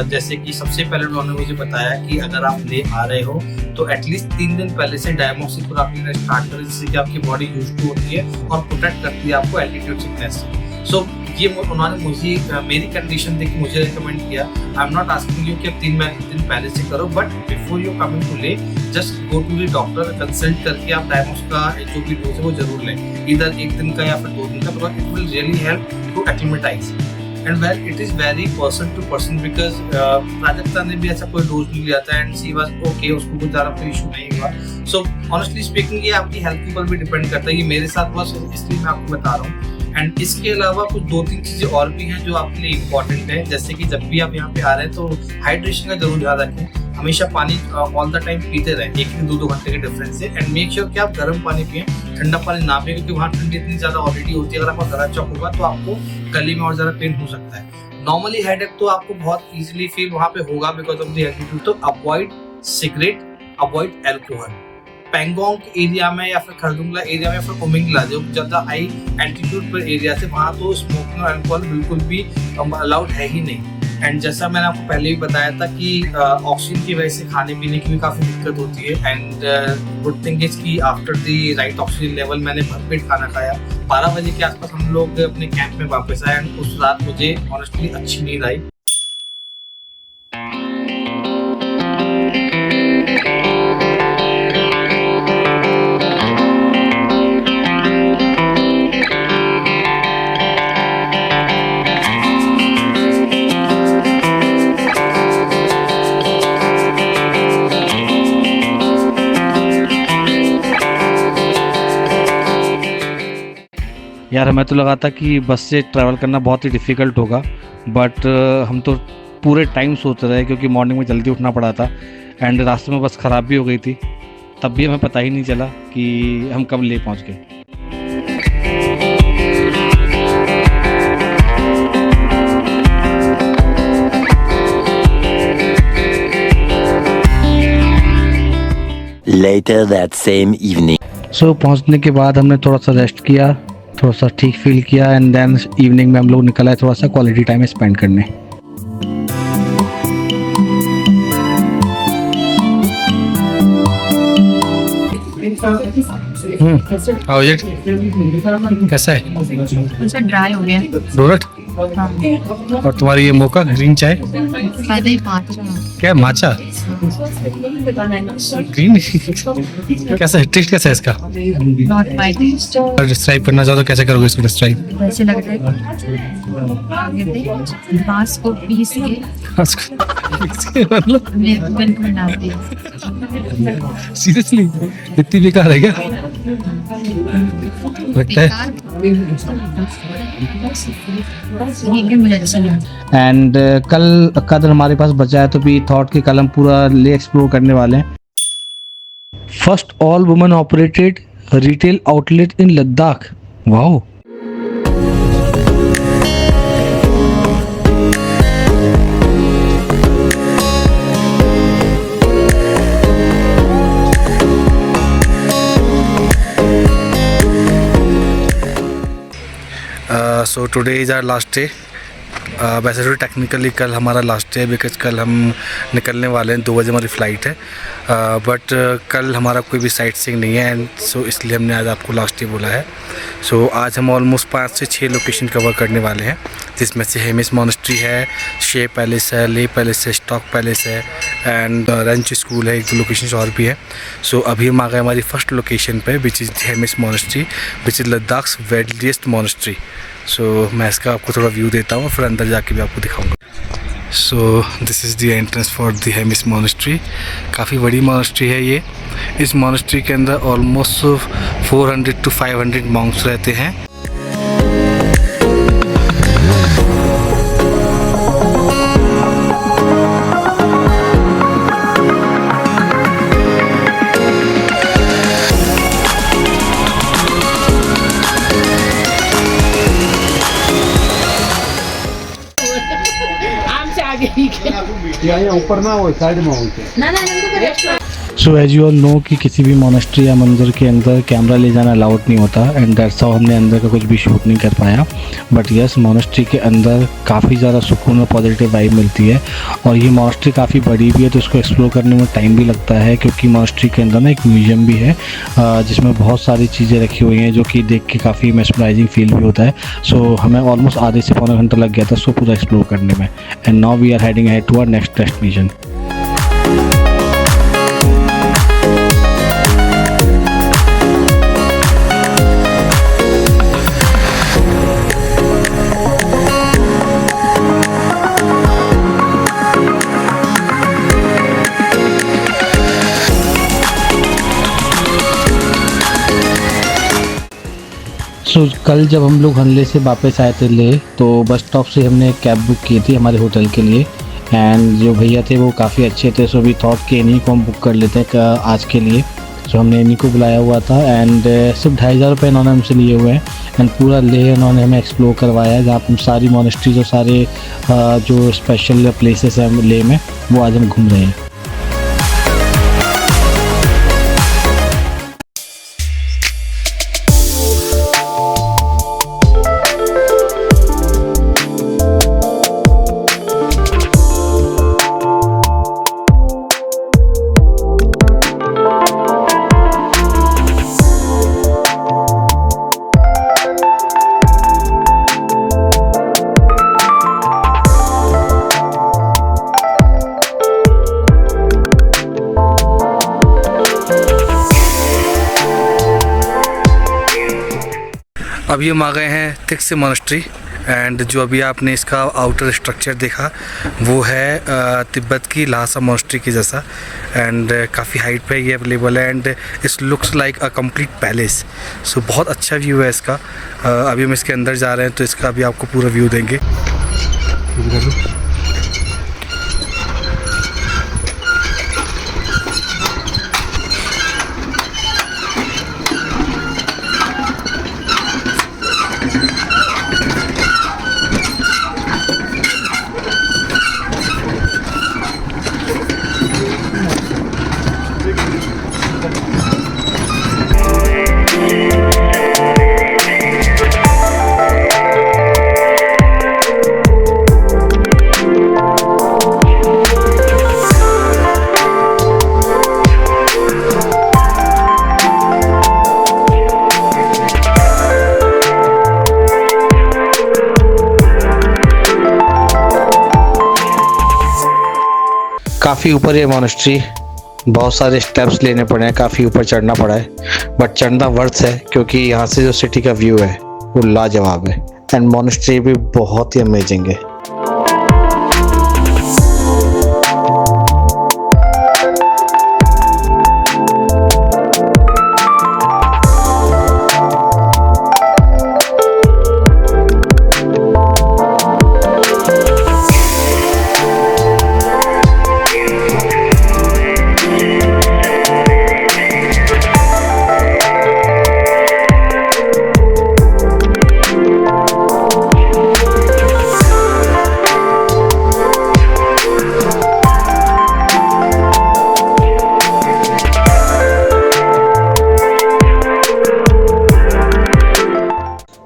जैसे कि सबसे पहले उन्होंने मुझे बताया कि अगर आप ले आ रहे हो तो एटलीस्ट 3 दिन पहले से डायमोक्सिक्लोरोक्विन लेना स्टार्ट करें, जिससे कि आपकी बॉडी यूज टू होती है और प्रोटेक्ट करती है आपको एल्टीट्यूड सिकनेस से। सो ये उन्होंने मुझे मेरी कंडीशन देख के मुझे रिकमेंड किया। I am not asking you कि आप 3 दिन पहले से करो, but before you coming to Leh just go to the doctor, consult करके आप डायमोक्स का जो भी डोज है वो जरूर लें, इधर 1 दिन का या फिर 2 दिन का, because it will really help to acclimatize and well it is very person to person. Because Prajakta ने भी ऐसा कोई डोज नहीं लिया था एंड शी वाज ओके, उसको कोई ज़्यादा कोई इशू नहीं हुआ। सो ऑनेस्टली स्पीकिंग ये आपकी हेल्थ के ऊपर भी डिपेंड करता है, ये मेरे साथ हुआ इसलिए मैं आपको बता रहा हूँ। एंड इसके अलावा कुछ 2-3 चीजें और भी हैं जो आपके लिए इंपॉर्टेंट है, जैसे कि जब भी आप यहाँ पे आ रहे हैं तो हाइड्रेशन का जरूर ध्यान रखें। हमेशा पानी ऑल द टाइम पीते रहें, 1 से 2 घंटे के डिफरेंस से। एंड मेक श्योर कि आप गर्म पानी पिएं, ठंडा पानी ना पिए, क्योंकि वहाँ ठंडी इतनी ज्यादा ऑलरेडी होती है। अगर आपका गला चौक होगा तो आपको गले में और ज्यादा पेन हो सकता है। नॉर्मली हेडेक तो आपको बहुत इजीली फील वहाँ पे होगा बिकॉज ऑफ द एल्टीट्यूड। तो avoid cigarette, avoid alcohol. Pangong area में या फिर खरदुंगला एरिया में या फिर उमिंगला जो ज्यादा हाई एल्टीट्यूड पर एरिया से, वहाँ तो स्मोकिंग और अल्कोहल बिल्कुल भी अलाउड है ही नहीं। एंड जैसा मैंने आपको पहले भी बताया था कि ऑक्सीजन की वजह से खाने पीने की भी काफ़ी दिक्कत होती है। एंड गुड थिंग इज कि after the right oxygen level मैंने भरपेट खाना खाया। 12 बजे के आसपास हम लोग अपने कैंप में वापस आए एंड उस रात मुझे ऑनेस्टली अच्छी नींद आई। यार हमें तो लगा था कि बस से ट्रैवल करना बहुत ही डिफ़िकल्ट होगा, बट हम तो पूरे टाइम सोच रहे क्योंकि मॉर्निंग में जल्दी उठना पड़ा था एंड रास्ते में बस ख़राब भी हो गई थी। तब भी हमें पता ही नहीं चला कि हम कब ले पहुंच गए। Later that same evening. सो पहुंचने के बाद हमने थोड़ा सा रेस्ट किया, थोड़ा सा ठीक फील किया एंड देन इवनिंग में हम लोग निकल आए थोड़ा सा क्वालिटी टाइम स्पेंड करने। How is it? कैसा है? उनसे ड्राई हो गया। डोनट हाँ। और तुम्हारी ये मोका ग्रीन चाय पहले ही 5 क्या माचा ग्रीन कैसा है? टेस्ट कैसा है इसका? Not my taste. अगर डिस्क्राइब करना चाहो तो कैसे करोगे इसको डिस्क्राइब? ऐसे लग रहा है बांस को पीस के मतलब मिल्क में डाल दिया। सीरियसली इतनी बेकार है क्या? लगता है ये मुझे अच्छा लगा। एंड कल का दिन हमारे पास बचा है तो भी थॉट कि कल हम पूरा ले एक्सप्लोर करने वाले हैं। First all women operated retail outlet in Ladakh. Wow. So today is our last day. वैसे तो टेक्निकली कल हमारा लास्ट डे है बिकॉज कल हम निकलने वाले हैं, 2 बजे हमारी फ़्लाइट है। बट कल हमारा कोई भी साइट सीइंग नहीं है एंड सो इसलिए हमने आज आपको लास्ट डे बोला है। सो आज हम ऑलमोस्ट 5 से 6 लोकेशन कवर करने वाले हैं, जिसमें से हेमिस मॉनेस्ट्री है, शे पैलेस है, ले पैलेस है, स्टॉक पैलेस है एंड रंच स्कूल है, 1-2 लोकेशन और भी है। सो अभी हम आ गए हमारी फर्स्ट लोकेशन पे which is Hemis monastery which is Ladakh's wealthiest monastery. So मैं इसका आपको थोड़ा व्यू देता हूँ, फिर अंदर जाके भी आपको दिखाऊंगा। सो this is the entrance for the Hemis monastery. काफ़ी बड़ी मॉनेस्ट्री है ये। इस मॉनेस्ट्री के अंदर ऑलमोस्ट 400 to 500 मॉन्क्स रहते हैं। So as you all know कि किसी भी मोनेस्ट्री या मंदिर के अंदर कैमरा ले जाना अलाउड नहीं होता एंड दैट्स हाउ हमने अंदर का कुछ भी शूट नहीं कर पाया। बट यस, मोनेस्ट्री के अंदर काफ़ी ज़्यादा सुकून और पॉजिटिव वाइब मिलती है और ये मोनेस्ट्री काफ़ी बड़ी भी है तो इसको एक्सप्लोर करने में टाइम भी लगता है, क्योंकि मोनेस्ट्री के अंदर ना एक म्यूजियम भी है जिसमें बहुत सारी चीज़ें रखी हुई हैं जो कि देख के काफ़ी मेस्मराइजिंग फील भी होता है। सो हमें ऑलमोस्ट आधे से पौना घंटा लग गया था उसको पूरा एक्सप्लोर करने में and now we are heading ahead to our next destination. So कल जब हम लोग हनले से वापस आए थे ले, तो बस स्टॉप से हमने एक कैब बुक की थी हमारे होटल के लिए। एंड जो भैया थे वो काफ़ी अच्छे थे, सो वी थॉट कि इन्हीं को हम बुक कर लेते हैं आज के लिए। सो हमने इन्हीं को बुलाया हुआ था एंड सिर्फ 2,500 रुपये इन्होंने हमसे लिए हुए हैं। एंड पूरा लेह इन्होंने हमें एक्सप्लोर करवाया है, जहाँ हम सारी मोनेस्ट्रीज और सारे जो स्पेशल प्लेसेस हैं लेह में, वो आज हम घूम रहे हैं। अभी हम आ गए हैं तिक्से मोनेस्ट्री एंड जो अभी आपने इसका आउटर स्ट्रक्चर देखा वो है तिब्बत की ल्हासा मोनेस्ट्री की जैसा एंड काफ़ी हाइट पे ये अवेलेबल है and is looks like a complete palace. So बहुत अच्छा व्यू है इसका। अभी हम इसके अंदर जा रहे हैं तो इसका अभी आपको पूरा व्यू देंगे। काफ़ी ऊपर है मोनेस्ट्री, बहुत सारे स्टेप्स लेने पड़े हैं, काफ़ी ऊपर चढ़ना पड़ा है, बट चढ़ना वर्थ है क्योंकि यहाँ से जो सिटी का व्यू है वो लाजवाब है एंड मोनेस्ट्री भी बहुत ही अमेजिंग है।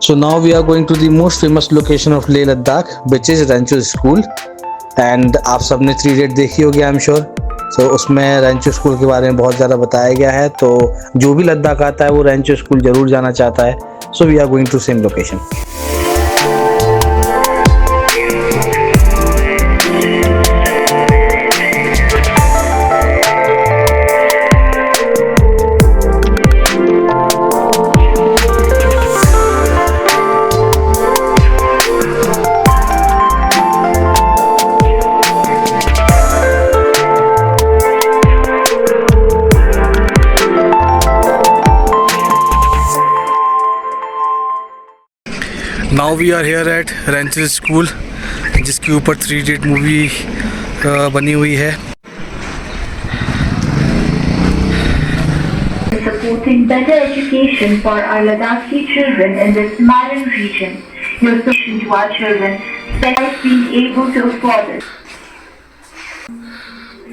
So now we are going to the most famous location of Leh Ladakh, which is Rancho School. And आप सबने 3 डेट देखी होगी आई एम श्योर। सो उसमें रेंचो स्कूल के बारे में बहुत ज़्यादा बताया गया है, तो जो भी लद्दाख आता है वो रेंचो स्कूल ज़रूर जाना चाहता है। So we are going to same location. Now we are here at Rancho school, जिसके ऊपर 3 इडियट मूवी बनी हुई है। Supporting better education for our Ladakhi children in this barren region. Your solution to our children, despite being able to afford it.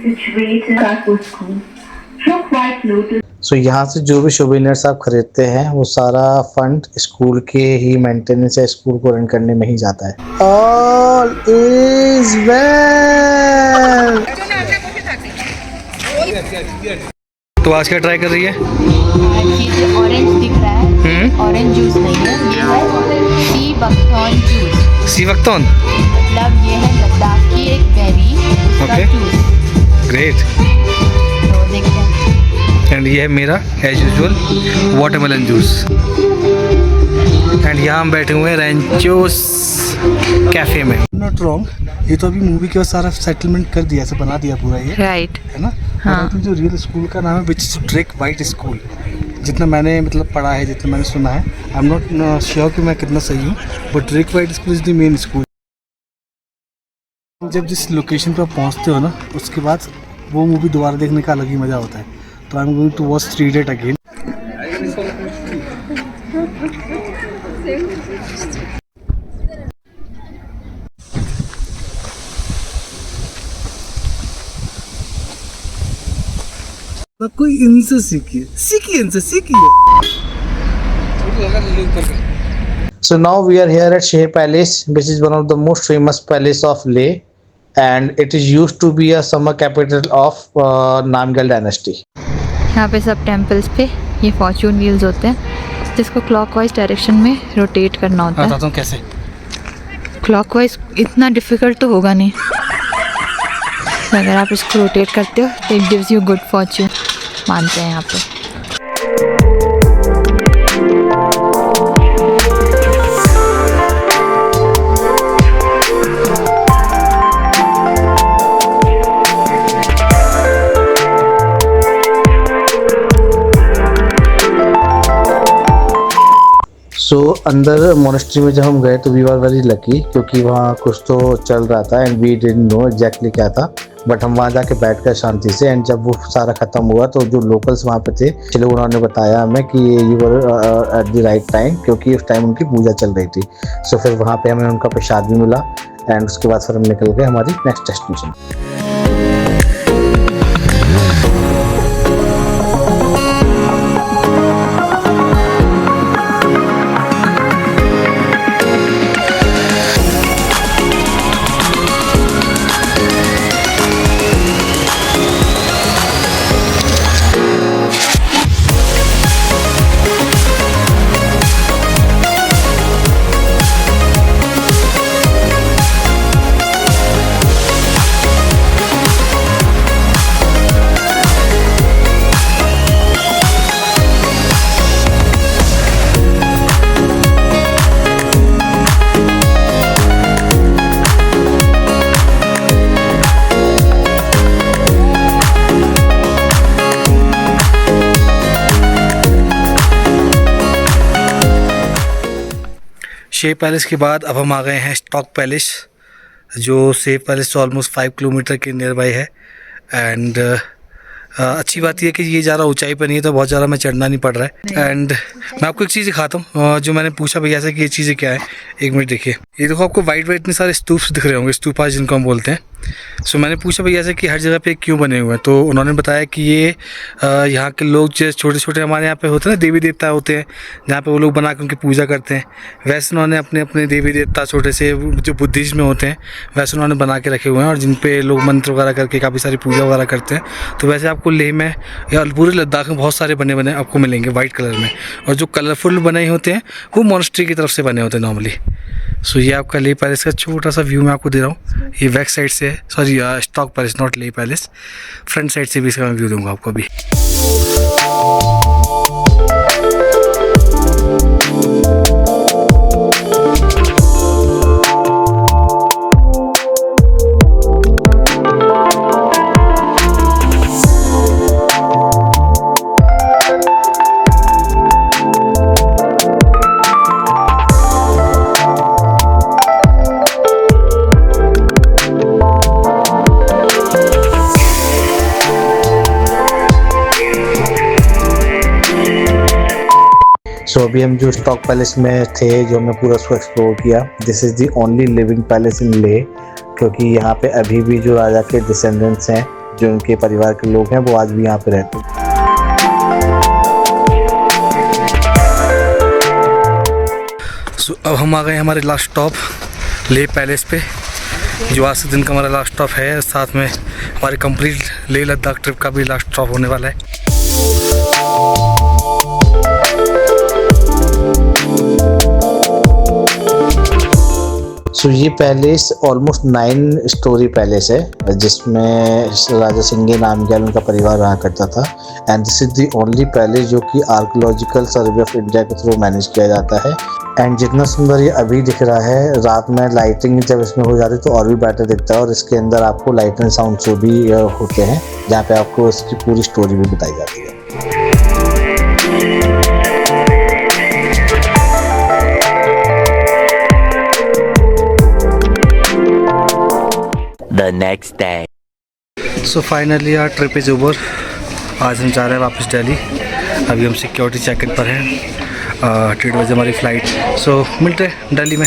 Situated in Kakko School. So quite low to सो यहाँ से जो भी souvenirs आप खरीदते हैं वो सारा fund school के ही मेंटेनेंस या स्कूल को रन करने में ही जाता है। All is well. तो आज क्या ट्राई कर रही है? ये ऑरेंज दिख रहा है, ऑरेंज जूस नहीं है, ये है sea buckthorn juice. Sea buckthorn मतलब ये है लद्दाख की एक बेरी, उसका जूस। ग्रेट। तो देखते हैं। एंड ये है मेरा as usual watermelon juice. And यहाँ हम बैठे हुए हैं रेंचोस कैफे में। नॉट रॉन्ग, ये तो अभी मूवी के बाद सारा सेटलमेंट कर दिया, ऐसे बना दिया पूरा ये, राइट है ना? हाँ। जो रियल स्कूल का नाम है which is Drake white school, जितना मैंने मतलब पढ़ा है, जितना मैंने सुना है, आई एम नॉट श्योर कि मैं कितना सही हूँ, but Rick white school is the main school. जब जिस लोकेशन पर पहुँचते हो ना, उसके बाद वो मूवी दोबारा देखने का अलग ही मज़ा होता है। तो I am going to watch 3 Idiots again. कोई इनसे सीखिए इनसे सीखिए। So now we are here at Sheh Palace, which is one of the most famous palace of Leh, and it is used to be a summer capital of Namgyal dynasty. यहाँ पे सब temples पे ये Fortune wheels होते हैं, जिसको clockwise direction में rotate करना होता है। बताता हूँ कैसे। क्लॉकवाइज इतना डिफिकल्ट तो होगा नहीं। तो अगर आप इसको रोटेट करते हो तो it gives you good Fortune मानते हैं यहाँ पे। सो अंदर मोनेस्ट्री में जब हम गए तो वी आर वेरी लकी, क्योंकि वहाँ कुछ तो चल रहा था and we didn't know exactly क्या था, बट हम वहाँ जाके बैठ गए शांति से। एंड जब वो सारा ख़त्म हुआ तो जो लोकल्स वहाँ पे थे, चलो उन्होंने बताया हमें कि you were at the right time, क्योंकि उस टाइम उनकी पूजा चल रही थी। सो फिर वहाँ पे हमें उनका प्रसाद भी मिला एंड उसके बाद फिर हम निकल गए हमारी नेक्स्ट डेस्टिनेशन। शे पैलेस के बाद अब हम आ गए हैं स्टॉक पैलेस, जो शे पैलेस से ऑलमोस्ट 5 किलोमीटर के नियर बाई है। एंड अच्छी बात यह कि ये ज़्यादा ऊंचाई पर नहीं है, तो बहुत ज़्यादा मैं चढ़ना नहीं पड़ रहा है। एंड मैं आपको एक चीज़ दिखाता हूँ, जो मैंने पूछा भैया से कि ये चीज़ें क्या है। एक मिनट देखिए, ये देखो आपको वाइट वाइट इतने सारे स्तूप्स दिख रहे होंगे, स्तूपा जिनको हम बोलते हैं। सो मैंने पूछा भैया से कि हर जगह पे क्यों बने हुए हैं, तो उन्होंने बताया कि ये यहाँ के लोग जो छोटे छोटे हमारे यहाँ पे होते हैं ना, देवी देवता होते हैं, जहाँ पे वो लोग बना के उनकी पूजा करते हैं, वैसे उन्होंने अपने अपने देवी देवता छोटे से जो बुद्धिज़्म में होते हैं वैसे उन्होंने बना के रखे हुए हैं, और जिन पे लोग मंत्र वगैरह करके काफ़ी सारी पूजा वगैरह करते हैं। तो वैसे आपको लेह में या पूरे लद्दाख में बहुत सारे बने बने आपको मिलेंगे वाइट कलर में, और जो कलरफुल बने होते हैं वो मोनेस्ट्री की तरफ से बने होते हैं नॉर्मली। सो ये आपका लेह पैलेस का छोटा सा व्यू मैं आपको दे रहा हूँ। ये बैक साइड से है, sorry stock palace not Leh palace, front side से भी इसका मैं व्यू दूंगा आपको अभी। सो अभी हम जो स्टॉक पैलेस में थे, जो हमने पूरा उसको एक्सप्लोर किया, this is the only living palace in Leh, क्योंकि यहाँ पे अभी भी जो राजा के डिसेंडेंट्स हैं, जो उनके परिवार के लोग हैं, वो आज भी यहाँ पे रहते हैं। सो अब हम आ गए हमारे लास्ट स्टॉप लेह पैलेस पे, जो आज के दिन का हमारा लास्ट स्टॉप है। साथ में हमारे कंप्लीट लेह लद्दाख ट्रिप का भी लास्ट स्टॉप होने वाला है। सो ये पैलेस ऑलमोस्ट 9 स्टोरी पैलेस है, जिसमें राजा सिंघे नामग्याल उनका परिवार रहा करता था। And this is the only palace जो कि आर्कियोलॉजिकल सर्वे ऑफ इंडिया के थ्रू मैनेज किया जाता है। एंड जितना सुंदर ये अभी दिख रहा है, रात में लाइटिंग जब इसमें हो जाती है तो और भी बेटर दिखता है। और इसके अंदर आपको लाइट एंड साउंड शो भी होते हैं, जहाँ पे आपको इसकी पूरी स्टोरी भी बताई जाती है। The next day. So finally our trip is over. आज हम जा रहे हैं वापस दिल्ली। अभी हम सिक्योरिटी चेक इन पर हैं। 8 बजे हमारी फ़्लाइट। सो मिलते हैं दिल्ली में।